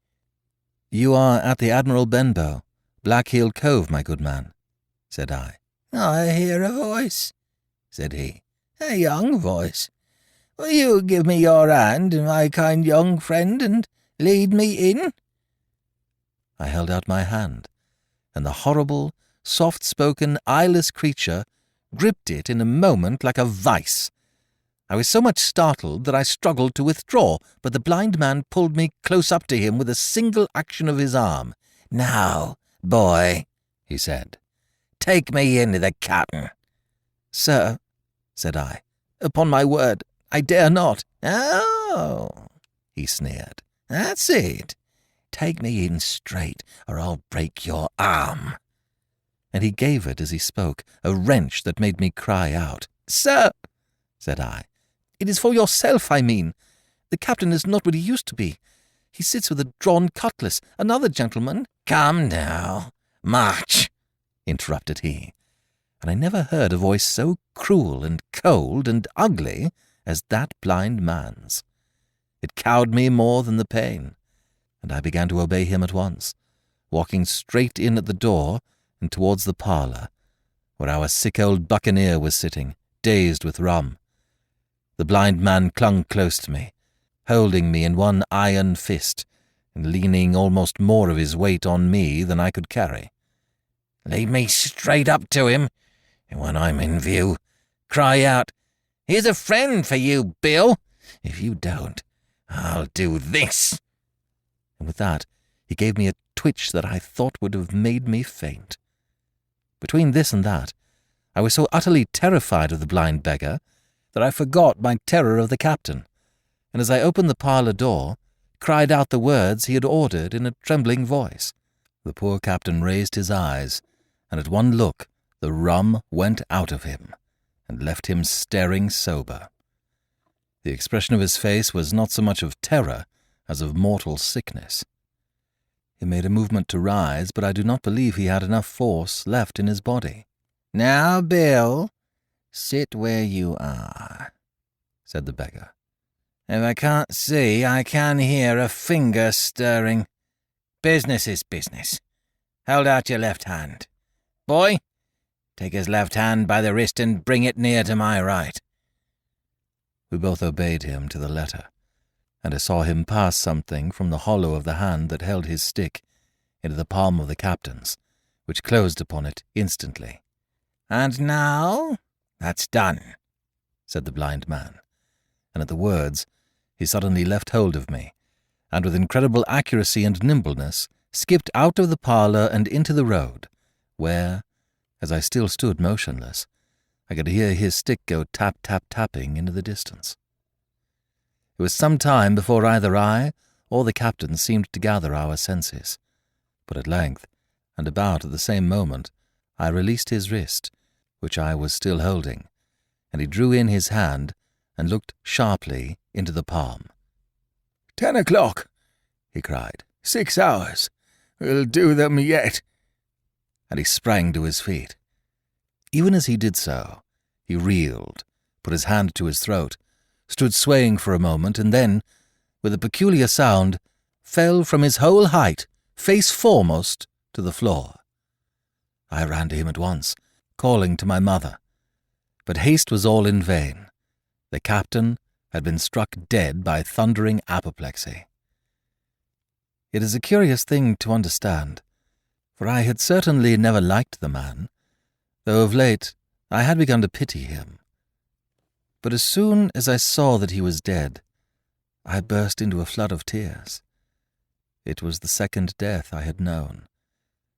"You are at the Admiral Benbow, Blackheel Cove, my good man," said I. "I hear a voice," said he, "a young voice. Will you give me your hand, my kind young friend, and lead me in?" I held out my hand, and the horrible, soft-spoken, eyeless creature gripped it in a moment like a vice. I was so much startled that I struggled to withdraw, but the blind man pulled me close up to him with a single action of his arm. "Now, boy," he said, "take me into the captain." "Sir," said I, "upon my word, I dare not." "Oh," he sneered, "that's it. Take me in straight, or I'll break your arm." And he gave it as he spoke, a wrench that made me cry out. "Sir," said I, "it is for yourself I mean. The captain is not what he used to be. He sits with a drawn cutlass. Another gentleman—" "Come now, march," interrupted he, and I never heard a voice so cruel and cold and ugly as that blind man's. It cowed me more than the pain, and I began to obey him at once, walking straight in at the door and towards the parlour, where our sick old buccaneer was sitting, dazed with rum. The blind man clung close to me, holding me in one iron fist, and leaning almost more of his weight on me than I could carry. "Lead me straight up to him, and when I'm in view, cry out, 'Here's a friend for you, Bill!' If you don't, I'll do this." And with that, he gave me a twitch that I thought would have made me faint. Between this and that, I was so utterly terrified of the blind beggar that I forgot my terror of the captain, and as I opened the parlour door, cried out the words he had ordered in a trembling voice. The poor captain raised his eyes, and at one look the rum went out of him, and left him staring sober. The expression of his face was not so much of terror as of mortal sickness. He made a movement to rise, but I do not believe he had enough force left in his body. "Now, Bill, sit where you are," said the beggar. "If I can't see, I can hear a finger stirring. Business is business. Hold out your left hand. Boy, take his left hand by the wrist and bring it near to my right." We both obeyed him to the letter, and I saw him pass something from the hollow of the hand that held his stick into the palm of the captain's, which closed upon it instantly. "And now that's done," said the blind man, and at the words he suddenly left hold of me, and with incredible accuracy and nimbleness skipped out of the parlour and into the road, where, as I still stood motionless, I could hear his stick go tap-tap-tapping into the distance. It was some time before either I or the captain seemed to gather our senses, but at length, and about at the same moment, I released his wrist, which I was still holding, and he drew in his hand and looked sharply into the palm. 10 o'clock, he he cried. 6 hours! We'll do them yet!" And he sprang to his feet. Even as he did so, he reeled, put his hand to his throat, stood swaying for a moment, and then, with a peculiar sound, fell from his whole height, face foremost, to the floor. I ran to him at once, calling to my mother. But haste was all in vain. The captain had been struck dead by thundering apoplexy. It is a curious thing to understand, for I had certainly never liked the man, though of late I had begun to pity him. But as soon as I saw that he was dead, I burst into a flood of tears. It was the second death I had known,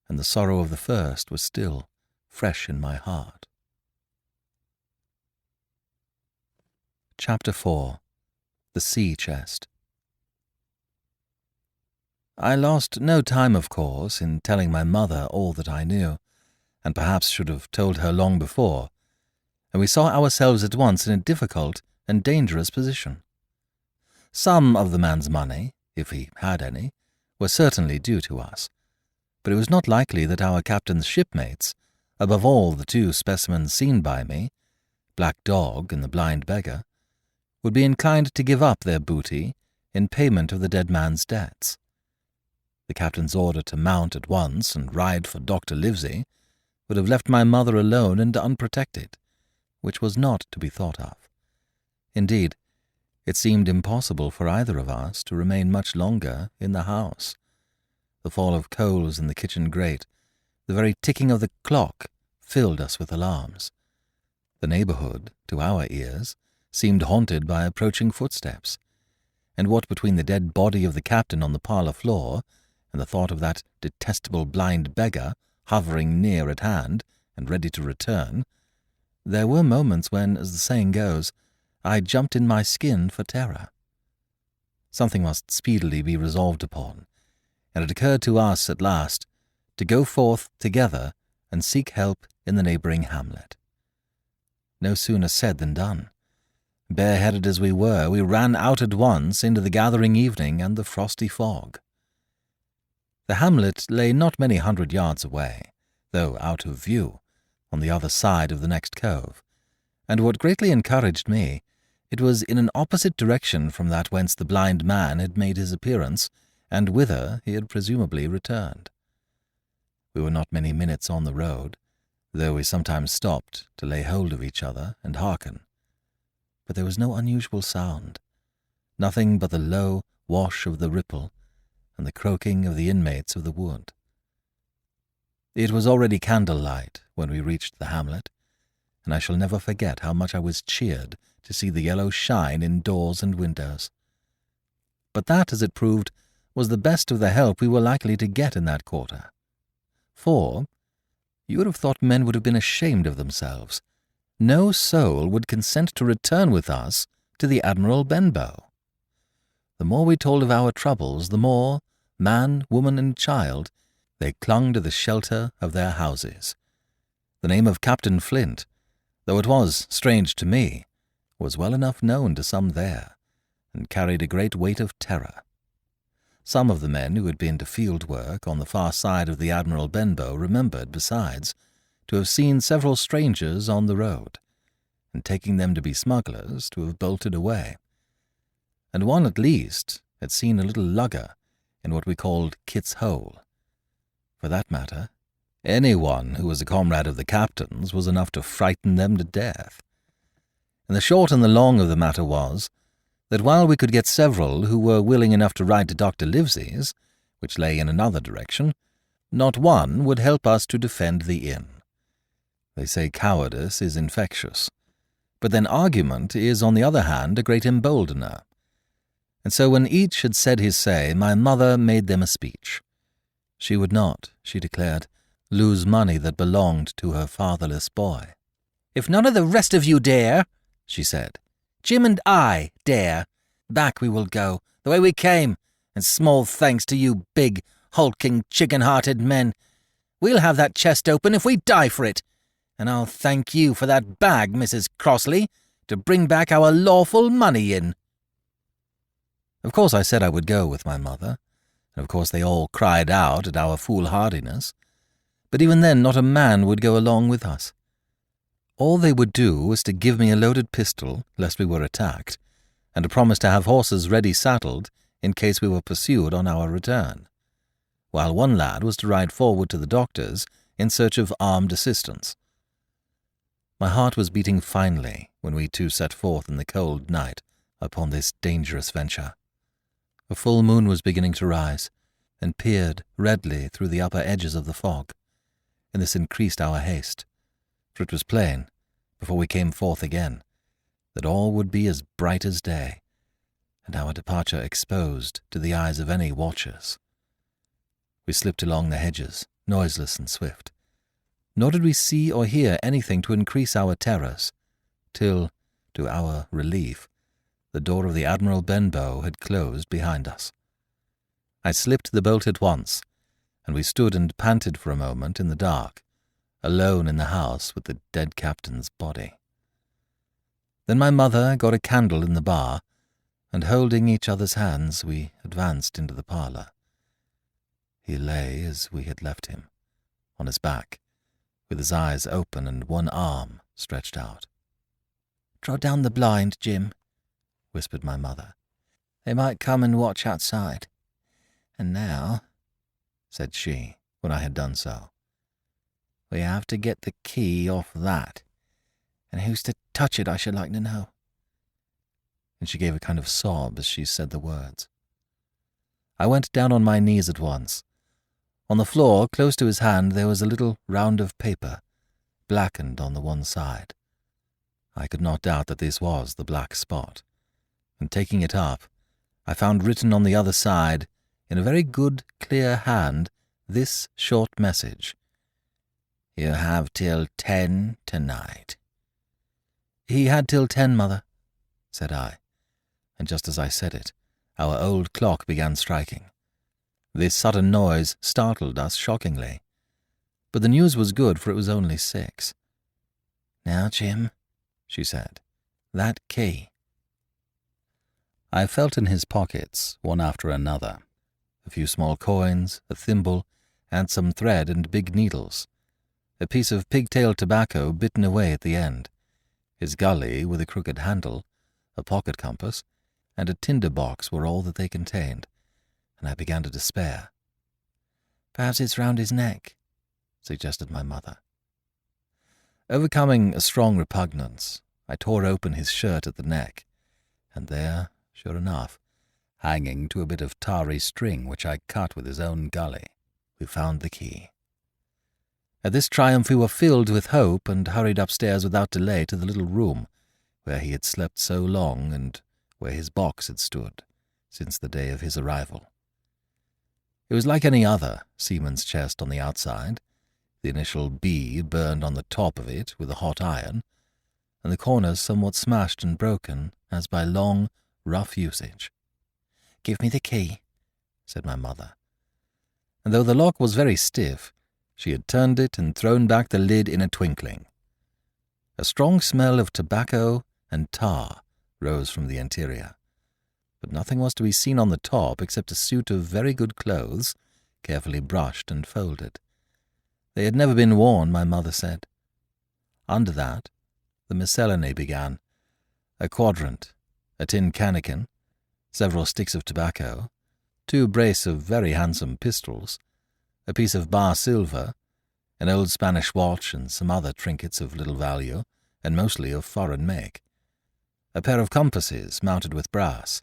and the sorrow of the first was still fresh in my heart. Chapter 4. The Sea Chest. I lost no time, of course, in telling my mother all that I knew, and perhaps should have told her long before, and we saw ourselves at once in a difficult and dangerous position. Some of the man's money, if he had any, were certainly due to us, but it was not likely that our captain's shipmates, above all the 2 specimens seen by me, Black Dog and the Blind Beggar, would be inclined to give up their booty in payment of the dead man's debts. The captain's order to mount at once and ride for Dr. Livesey would have left my mother alone and unprotected, which was not to be thought of. Indeed, it seemed impossible for either of us to remain much longer in the house. The fall of coals in the kitchen grate, the very ticking of the clock, filled us with alarms. The neighborhood, to our ears, seemed haunted by approaching footsteps, and what between the dead body of the captain on the parlor floor and the thought of that detestable blind beggar hovering near at hand and ready to return, there were moments when, as the saying goes, I jumped in my skin for terror. Something must speedily be resolved upon, and it occurred to us at last to go forth together and seek help in the neighboring hamlet. No sooner said than done. Bareheaded as we were, we ran out at once into the gathering evening and the frosty fog. The hamlet lay not many 100 yards away, though out of view, on the other side of the next cove, and what greatly encouraged me, it was in an opposite direction from that whence the blind man had made his appearance, and whither he had presumably returned. We were not many minutes on the road, though we sometimes stopped to lay hold of each other and hearken. But there was no unusual sound, nothing but the low wash of the ripple and the croaking of the inmates of the wood. It was already candlelight when we reached the hamlet, and I shall never forget how much I was cheered to see the yellow shine in doors and windows. But that, as it proved, was the best of the help we were likely to get in that quarter. For, you would have thought men would have been ashamed of themselves. No soul would consent to return with us to the Admiral Benbow. The more we told of our troubles, the more, man, woman, and child, they clung to the shelter of their houses. The name of Captain Flint, though it was strange to me, was well enough known to some there, and carried a great weight of terror. Some of the men who had been to field work on the far side of the Admiral Benbow remembered, besides, to have seen several strangers on the road, and taking them to be smugglers, to have bolted away. And one at least had seen a little lugger in what we called Kit's Hole. For that matter, anyone who was a comrade of the captain's was enough to frighten them to death. And the short and the long of the matter was, that while we could get several who were willing enough to ride to Dr. Livesey's, which lay in another direction, not one would help us to defend the inn. They say cowardice is infectious, but then argument is, on the other hand, a great emboldener. And so when each had said his say, my mother made them a speech. She would not, she declared, lose money that belonged to her fatherless boy. "If none of the rest of you dare," she said, "Jim and I dare. Back we will go, the way we came, and small thanks to you big, hulking, chicken-hearted men. We'll have that chest open if we die for it, and I'll thank you for that bag, Mrs. Crossley, to bring back our lawful money in." Of course I said I would go with my mother, and of course they all cried out at our foolhardiness, but even then not a man would go along with us. All they would do was to give me a loaded pistol, lest we were attacked, and to promise to have horses ready saddled in case we were pursued on our return, while one lad was to ride forward to the doctor's in search of armed assistance. My heart was beating finely when we two set forth in the cold night upon this dangerous venture. A full moon was beginning to rise, and peered redly through the upper edges of the fog, and this increased our haste, for it was plain, before we came forth again, that all would be as bright as day, and our departure exposed to the eyes of any watchers. We slipped along the hedges, noiseless and swift, nor did we see or hear anything to increase our terrors, till, to our relief, the door of the Admiral Benbow had closed behind us. I slipped the bolt at once, and we stood and panted for a moment in the dark, alone in the house with the dead captain's body. Then my mother got a candle in the bar, and holding each other's hands, we advanced into the parlour. He lay as we had left him, on his back, with his eyes open and one arm stretched out. "Draw down the blind, Jim," whispered my mother. "They might come and watch outside. And now," said she, when I had done so, "we have to get the key off that. And who's to touch it, I should like to know." And she gave a kind of sob as she said the words. I went down on my knees at once. On the floor, close to his hand, there was a little round of paper, blackened on the one side. I could not doubt that this was the black spot, and taking it up, I found written on the other side, in a very good, clear hand, this short message: "You have till 10 tonight." "He had till 10, Mother," said I, and just as I said it, our old clock began striking. This sudden noise startled us shockingly, but the news was good, for it was only 6. "Now, Jim," she said, "that key." I felt in his pockets, one after another, a few small coins, a thimble, and some thread and big needles, a piece of pigtail tobacco bitten away at the end, his gully with a crooked handle, a pocket compass, and a tinder box were all that they contained, and I began to despair. "Perhaps it's round his neck," suggested my mother. Overcoming a strong repugnance, I tore open his shirt at the neck, and there, sure enough, hanging to a bit of tarry string which I cut with his own gully, we found the key. At this triumph we were filled with hope, and hurried upstairs without delay to the little room where he had slept so long and where his box had stood since the day of his arrival. It was like any other seaman's chest on the outside, the initial B burned on the top of it with a hot iron, and the corners somewhat smashed and broken as by long, rough usage. "Give me the key," said my mother. And though the lock was very stiff, she had turned it and thrown back the lid in a twinkling. A strong smell of tobacco and tar rose from the interior, but nothing was to be seen on the top except a suit of very good clothes, carefully brushed and folded. They had never been worn, my mother said. Under that, the miscellany began: a quadrant, a tin cannikin, several sticks of tobacco, 2 brace of very handsome pistols, a piece of bar silver, an old Spanish watch, and some other trinkets of little value, and mostly of foreign make, a pair of compasses mounted with brass,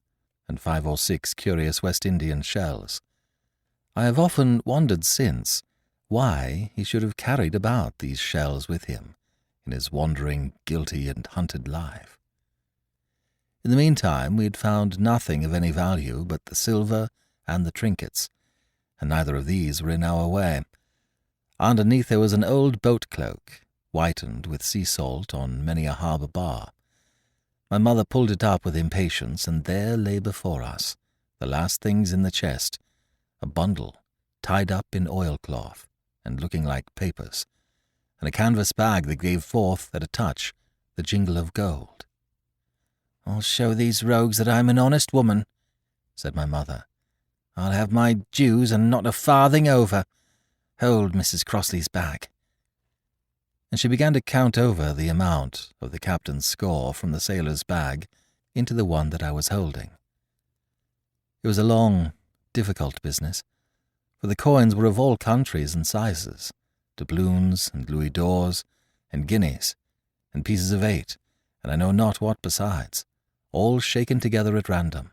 and 5 or 6 curious West Indian shells. I have often wondered since why he should have carried about these shells with him in his wandering, guilty, and hunted life. In the meantime we had found nothing of any value but the silver and the trinkets, and neither of these were in our way. Underneath there was an old boat cloak, whitened with sea salt on many a harbour bar. My mother pulled it up with impatience, and there lay before us, the last things in the chest, a bundle tied up in oilcloth and looking like papers, and a canvas bag that gave forth, at a touch, the jingle of gold. "I'll show these rogues that I'm an honest woman," said my mother. I'll have my dues and not a farthing over. Hold Mrs. Crossley's bag." And she began to count over the amount of the captain's score from the sailor's bag into the one that I was holding. It was a long, difficult business, for the coins were of all countries and sizes, doubloons and louis d'ors and guineas and pieces of 8, and I know not what besides, all shaken together at random.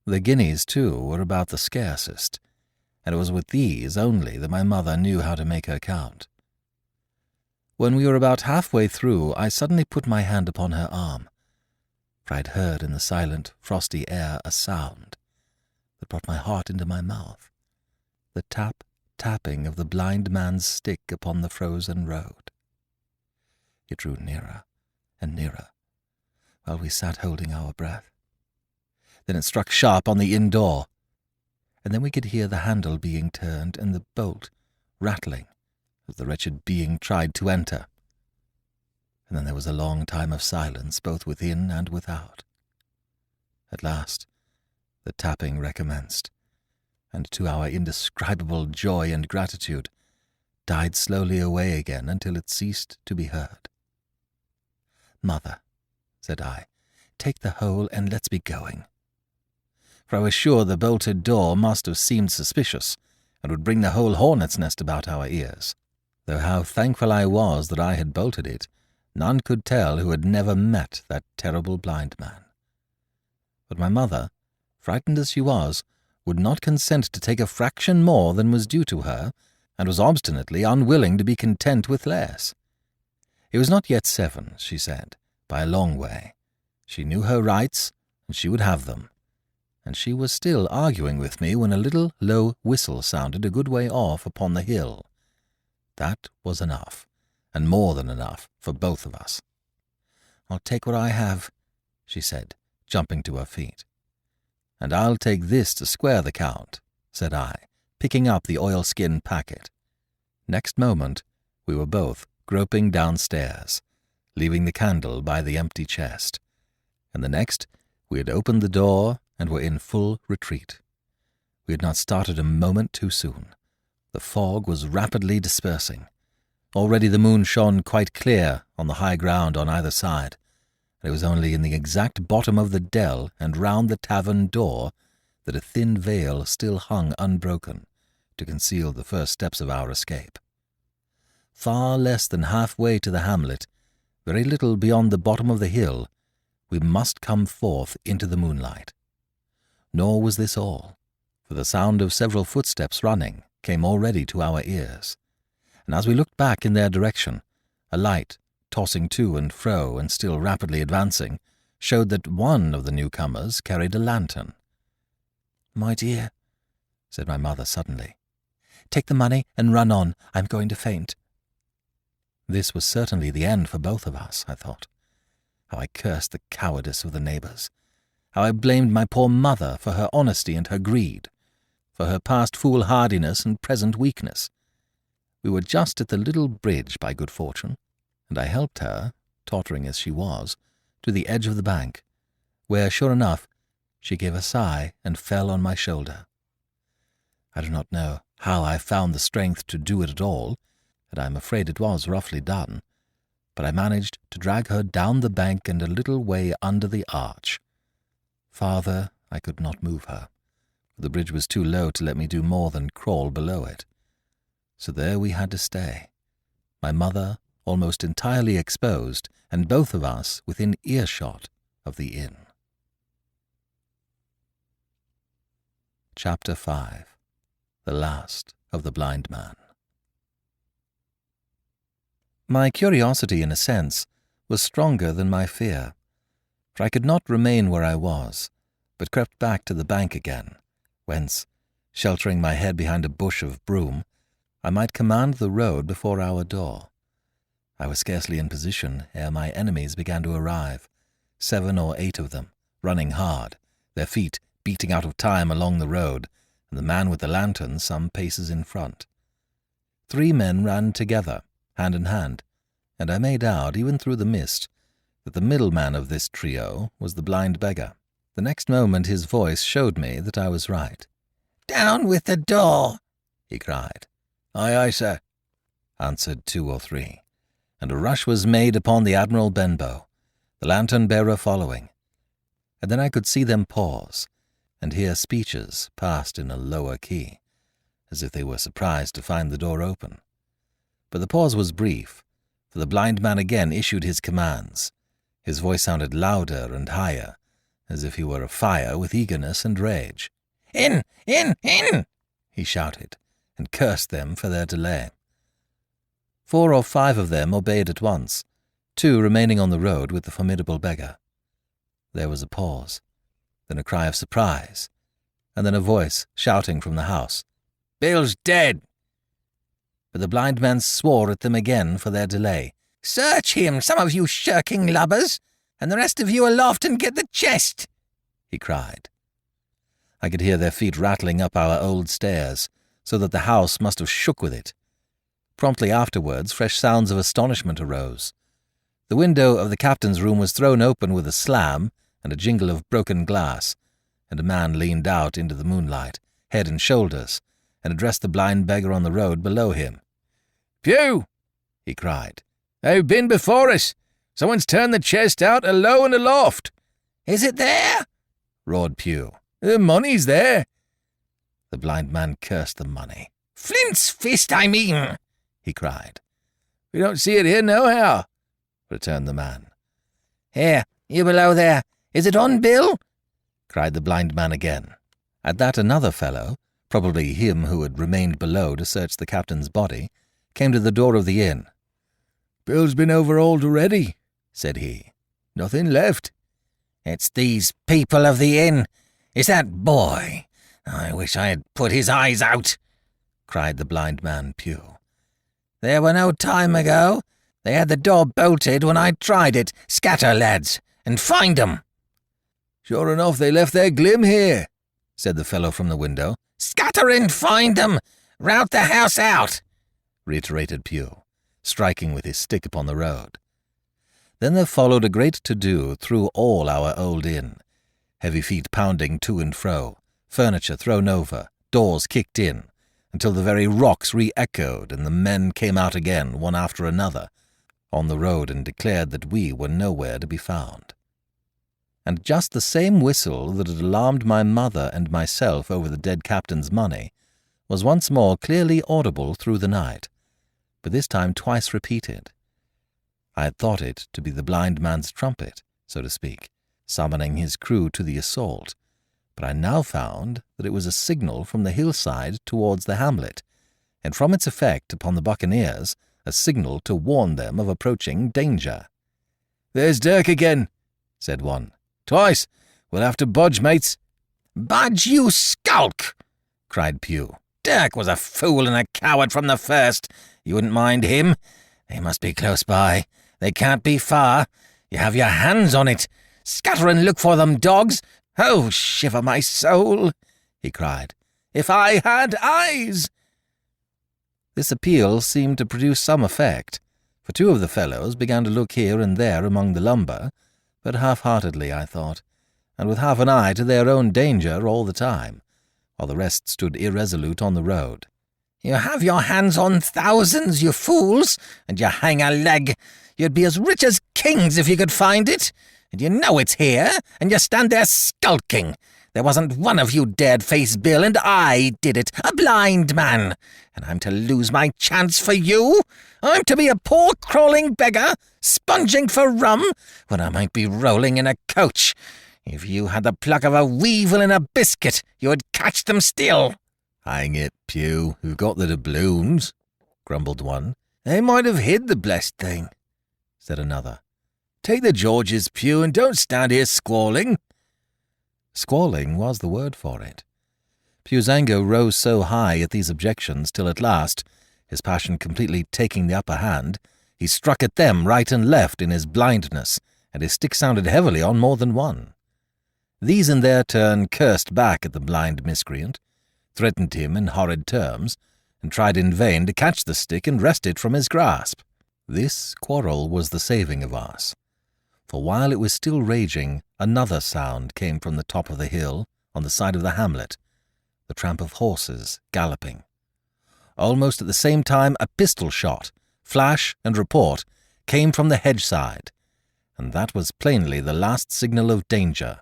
The guineas, too, were about the scarcest, and it was with these only that my mother knew how to make her count. When we were about halfway through, I suddenly put my hand upon her arm, for I had heard in the silent, frosty air a sound that brought my heart into my mouth, the tapping of the blind man's stick upon the frozen road. It drew nearer and nearer, while we sat holding our breath. Then it struck sharp on the inn door, and then we could hear the handle being turned and the bolt rattling as the wretched being tried to enter. And then there was a long time of silence both within and without. At last the tapping recommenced, and to our indescribable joy and gratitude died slowly away again until it ceased to be heard. "Mother," said I, "take the whole and let's be going." For I was sure the bolted door must have seemed suspicious, and would bring the whole hornet's nest about our ears. Though how thankful I was that I had bolted it, none could tell who had never met that terrible blind man. But my mother, frightened as she was, would not consent to take a fraction more than was due to her, and was obstinately unwilling to be content with less. It was not yet 7, she said, by a long way. She knew her rights, and she would have them. And she was still arguing with me when a little low whistle sounded a good way off upon the hill. That was enough, and more than enough, for both of us. "I'll take what I have," she said, jumping to her feet. "And I'll take this to square the count," said I, picking up the oilskin packet. Next moment we were both groping downstairs, leaving the candle by the empty chest, and the next we had opened the door and were in full retreat. We had not started a moment too soon. The fog was rapidly dispersing. Already the moon shone quite clear on the high ground on either side, and it was only in the exact bottom of the dell and round the tavern door that a thin veil still hung unbroken to conceal the first steps of our escape. Far less than halfway to the hamlet, very little beyond the bottom of the hill, we must come forth into the moonlight. Nor was this all, for the sound of several footsteps running came already to our ears, and as we looked back in their direction, a light, tossing to and fro and still rapidly advancing, showed that one of the newcomers carried a lantern. "My dear," said my mother suddenly, "take the money and run on. I'm going to faint." This was certainly the end for both of us, I thought. How I cursed the cowardice of the neighbours. How I blamed my poor mother for her honesty and her greed, for her past foolhardiness and present weakness. We were just at the little bridge by good fortune, and I helped her, tottering as she was, to the edge of the bank, where, sure enough, she gave a sigh and fell on my shoulder. I do not know how I found the strength to do it at all, and I am afraid it was roughly done, but I managed to drag her down the bank and a little way under the arch. Farther I could not move her, for the bridge was too low to let me do more than crawl below it. So there we had to stay, my mother almost entirely exposed, and both of us within earshot of the inn. Chapter 5. The Last of the Blind Man. My curiosity, in a sense, was stronger than my fear, for I could not remain where I was, but crept back to the bank again, whence, sheltering my head behind a bush of broom, I might command the road before our door. I was scarcely in position ere my enemies began to arrive, 7 or 8 of them, running hard, their feet beating out of time along the road, and the man with the lantern some paces in front. 3 men ran together, hand in hand, and I made out, even through the mist, that the middleman of this trio was the blind beggar. The next moment his voice showed me that I was right. "Down with the door!" he cried. "Aye, aye, sir," answered 2 or 3, and a rush was made upon the Admiral Benbow, the lantern-bearer following. And then I could see them pause, and hear speeches passed in a lower key, as if they were surprised to find the door open. But the pause was brief, for the blind man again issued his commands. His voice sounded louder and higher, as if he were afire with eagerness and rage. "In! In! In!" he shouted, and cursed them for their delay. 4 or 5 of them obeyed at once, 2 remaining on the road with the formidable beggar. There was a pause, then a cry of surprise, and then a voice shouting from the house, "Bill's dead!" But the blind man swore at them again for their delay. "Search him, some of you shirking lubbers, and the rest of you aloft and get the chest!" he cried. I could hear their feet rattling up our old stairs, so that the house must have shook with it. Promptly afterwards, fresh sounds of astonishment arose. The window of the captain's room was thrown open with a slam and a jingle of broken glass, and a man leaned out into the moonlight, head and shoulders, and addressed the blind beggar on the road below him. "Pugh!" he cried. "They've been before us. Someone's turned the chest out alow and aloft." "Is it there?" roared Pugh. "The money's there." The blind man cursed the money. "Flint's fist, I mean!" he cried. "We don't see it here nohow," returned the man. "Here, you below there, is it on, Bill?" cried the blind man again. At that another fellow, probably him who had remained below to search the captain's body, came to the door of the inn. "Bill's been overhauled already," said he. "Nothing left." "It's these people of the inn. It's that boy. I wish I had put his eyes out," cried the blind man Pugh. "There were no time ago. They had the door bolted when I tried it. Scatter, lads, and find 'em." "Sure enough, they left their glim here," said the fellow from the window. "Scatter and find 'em. Rout the house out," reiterated Pugh, striking with his stick upon the road. Then there followed a great to-do through all our old inn, heavy feet pounding to and fro, furniture thrown over, doors kicked in, until the very rocks re-echoed and the men came out again, one after another, on the road and declared that we were nowhere to be found. And just the same whistle that had alarmed my mother and myself over the dead captain's money was once more clearly audible through the night, but this time twice repeated. I had thought it to be the blind man's trumpet, so to speak, summoning his crew to the assault, but I now found that it was a signal from the hillside towards the hamlet, and from its effect upon the buccaneers, a signal to warn them of approaching danger. "There's Dirk again," said one. "Twice. We'll have to budge, mates." "Budge, you skulk!" cried Pugh. "Dirk was a fool and a coward from the first. You wouldn't mind him. They must be close by. They can't be far. You have your hands on it. Scatter and look for them, dogs. Oh, shiver my soul," he cried. "If I had eyes!" This appeal seemed to produce some effect, for 2 of the fellows began to look here and there among the lumber, but half-heartedly, I thought, and with half an eye to their own danger all the time, while the rest stood irresolute on the road. "You have your hands on thousands, you fools, and you hang a leg. You'd be as rich as kings if you could find it, and you know it's here, and you stand there skulking. There wasn't one of you dared face Bill, and I did it, a blind man, and I'm to lose my chance for you? I'm to be a poor crawling beggar, sponging for rum, when I might be rolling in a coach. If you had the pluck of a weevil in a biscuit, you would catch them still." "Hang it, Pugh, who've got the doubloons," grumbled one. "They might have hid the blessed thing," said another. "Take the Georges, Pugh, and don't stand here squalling." Squalling was the word for it. Pugh's anger rose so high at these objections till at last, his passion completely taking the upper hand, he struck at them right and left in his blindness, and his stick sounded heavily on more than one. These in their turn cursed back at the blind miscreant, threatened him in horrid terms, and tried in vain to catch the stick and wrest it from his grasp. This quarrel was the saving of us, for while it was still raging, another sound came from the top of the hill on the side of the hamlet, the the tramp of horses galloping. Almost at the same time, a pistol shot, flash and report, came from the hedge side, and that was plainly the last signal of danger,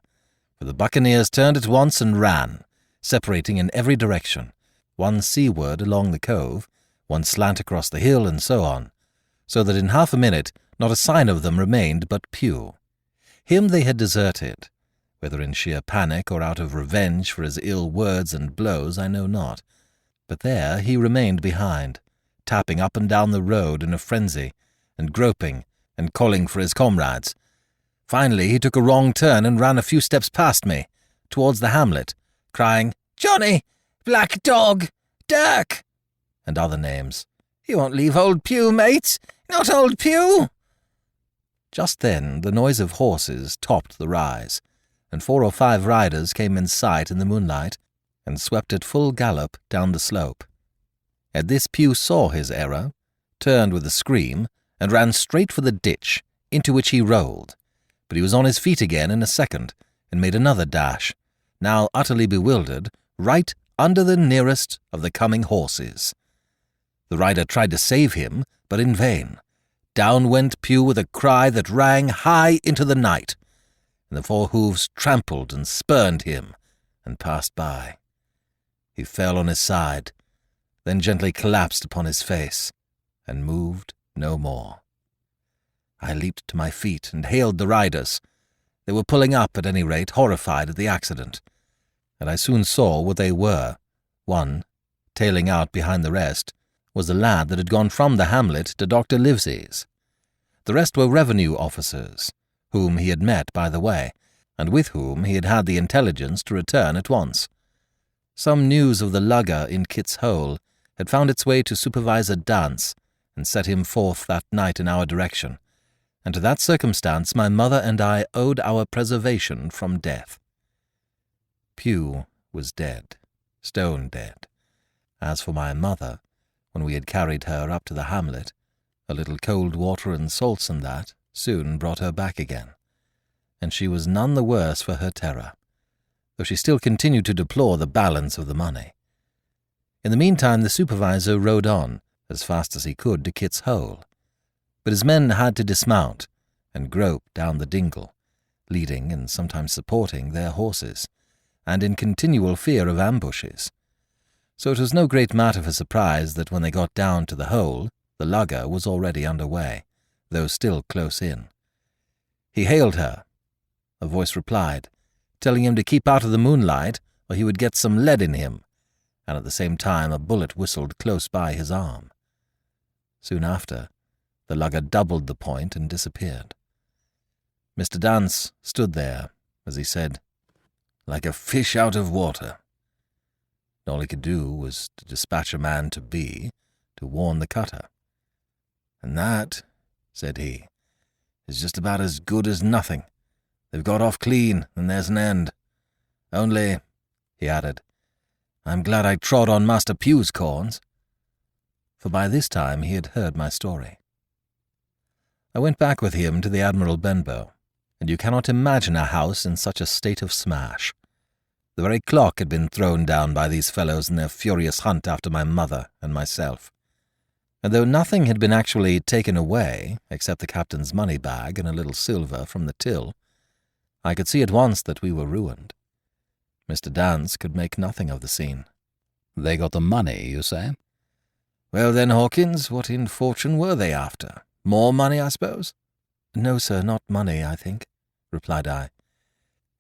for the buccaneers turned at once and ran, separating in every direction, one seaward along the cove, one slant across the hill, and so on, so that in half a minute not a sign of them remained but Pugh. Him they had deserted, whether in sheer panic or out of revenge for his ill words and blows I know not, but there he remained behind, tapping up and down the road in a frenzy, and groping, and calling for his comrades. Finally he took a wrong turn and ran a few steps past me, towards the hamlet, crying, "Johnny! Black Dog! Dirk!" and other names. "You won't leave old Pugh, mates! Not old Pugh!" Just then the noise of horses topped the rise, and 4 or 5 riders came in sight in the moonlight, and swept at full gallop down the slope. At this Pugh saw his error, turned with a scream, and ran straight for the ditch, into which he rolled. But he was on his feet again in a second, and made another dash, now utterly bewildered, right under the nearest of the coming horses. The rider tried to save him, but in vain. Down went Pugh with a cry that rang high into the night, and the 4 hoofs trampled and spurned him, and passed by. He fell on his side, then gently collapsed upon his face, and moved no more. I leaped to my feet and hailed the riders. They were pulling up, at any rate, horrified at the accident, and I soon saw what they were. One, tailing out behind the rest, was the lad that had gone from the hamlet to Dr. Livesey's. The rest were revenue officers, whom he had met by the way, and with whom he had had the intelligence to return at once. Some news of the lugger in Kit's Hole had found its way to Supervisor Dance, and set him forth that night in our direction, and to that circumstance my mother and I owed our preservation from death. Pugh was dead, stone dead. As for my mother, when we had carried her up to the hamlet, a little cold water and salts and that soon brought her back again, and she was none the worse for her terror, though she still continued to deplore the balance of the money. In the meantime the supervisor rode on, as fast as he could, to Kit's Hole, but his men had to dismount and grope down the dingle, leading and sometimes supporting their horses, and in continual fear of ambushes. So it was no great matter for surprise that when they got down to the hole, the lugger was already under way, though still close in. He hailed her. A voice replied, telling him to keep out of the moonlight, or he would get some lead in him, and at the same time a bullet whistled close by his arm. Soon after, the lugger doubled the point and disappeared. Mr. Dance stood there, as he said, like a fish out of water. All he could do was to dispatch a man to B to warn the cutter. "And that," said he, "is just about as good as nothing. They've got off clean, and there's an end. Only," he added, "I'm glad I trod on Master Pugh's corns." For by this time he had heard my story. I went back with him to the Admiral Benbow, and you cannot imagine a house in such a state of smash. The very clock had been thrown down by these fellows in their furious hunt after my mother and myself. And though nothing had been actually taken away, except the captain's money bag and a little silver from the till, I could see at once that we were ruined. Mr. Dance could make nothing of the scene. "They got the money, you say?" "Well then, Hawkins, what in fortune were they after? More money, I suppose?" "No, sir, not money, I think," replied I.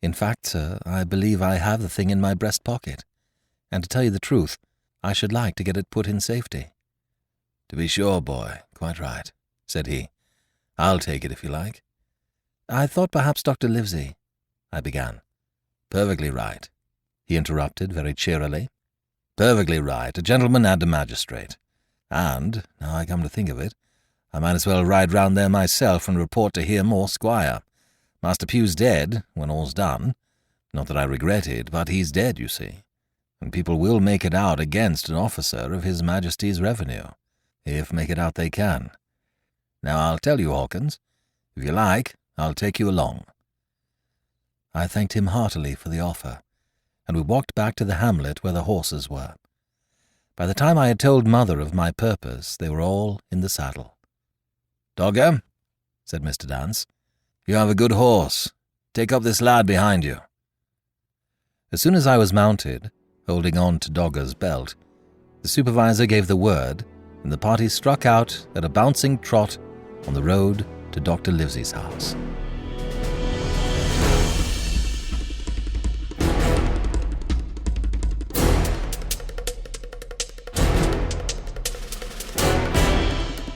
"In fact, sir, I believe I have the thing in my breast pocket, and to tell you the truth, I should like to get it put in safety." "To be sure, boy, quite right," said he. "I'll take it if you like." "I thought perhaps Dr. Livesey—" I began. "Perfectly right," he interrupted very cheerily. "Perfectly right, a gentleman and a magistrate. And, now I come to think of it, I might as well ride round there myself and report to him or Squire. Master Pugh's dead, when all's done. Not that I regret it, but he's dead, you see, and people will make it out against an officer of His Majesty's revenue, if make it out they can. Now I'll tell you, Hawkins, if you like, I'll take you along." I thanked him heartily for the offer, and we walked back to the hamlet where the horses were. By the time I had told Mother of my purpose, they were all in the saddle. "Dogger," said Mr. Dance, "you have a good horse. Take up this lad behind you." as soon as I was mounted, holding on to Dogger's belt, the supervisor gave the word, and the party struck out at a bouncing trot on the road to Dr. Livesey's house.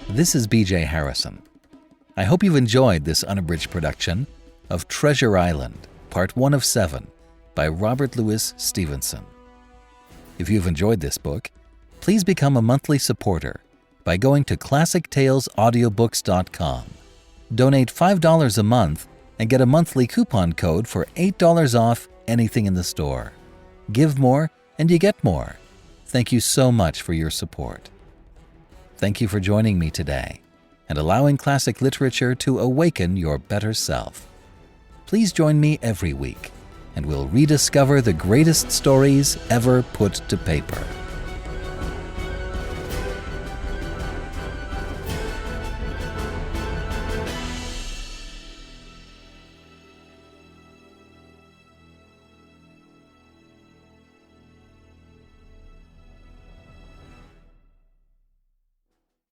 This is B.J. Harrison. I hope you've enjoyed this unabridged production of Treasure Island, Part 1 of 7, by Robert Louis Stevenson. If you've enjoyed this book, please become a monthly supporter by going to ClassicTalesAudiobooks.com. Donate $5 a month and get a monthly coupon code for $8 off anything in the store. Give more and you get more. Thank you so much for your support. Thank you for joining me today and allowing classic literature to awaken your better self. Please join me every week, and we'll rediscover the greatest stories ever put to paper.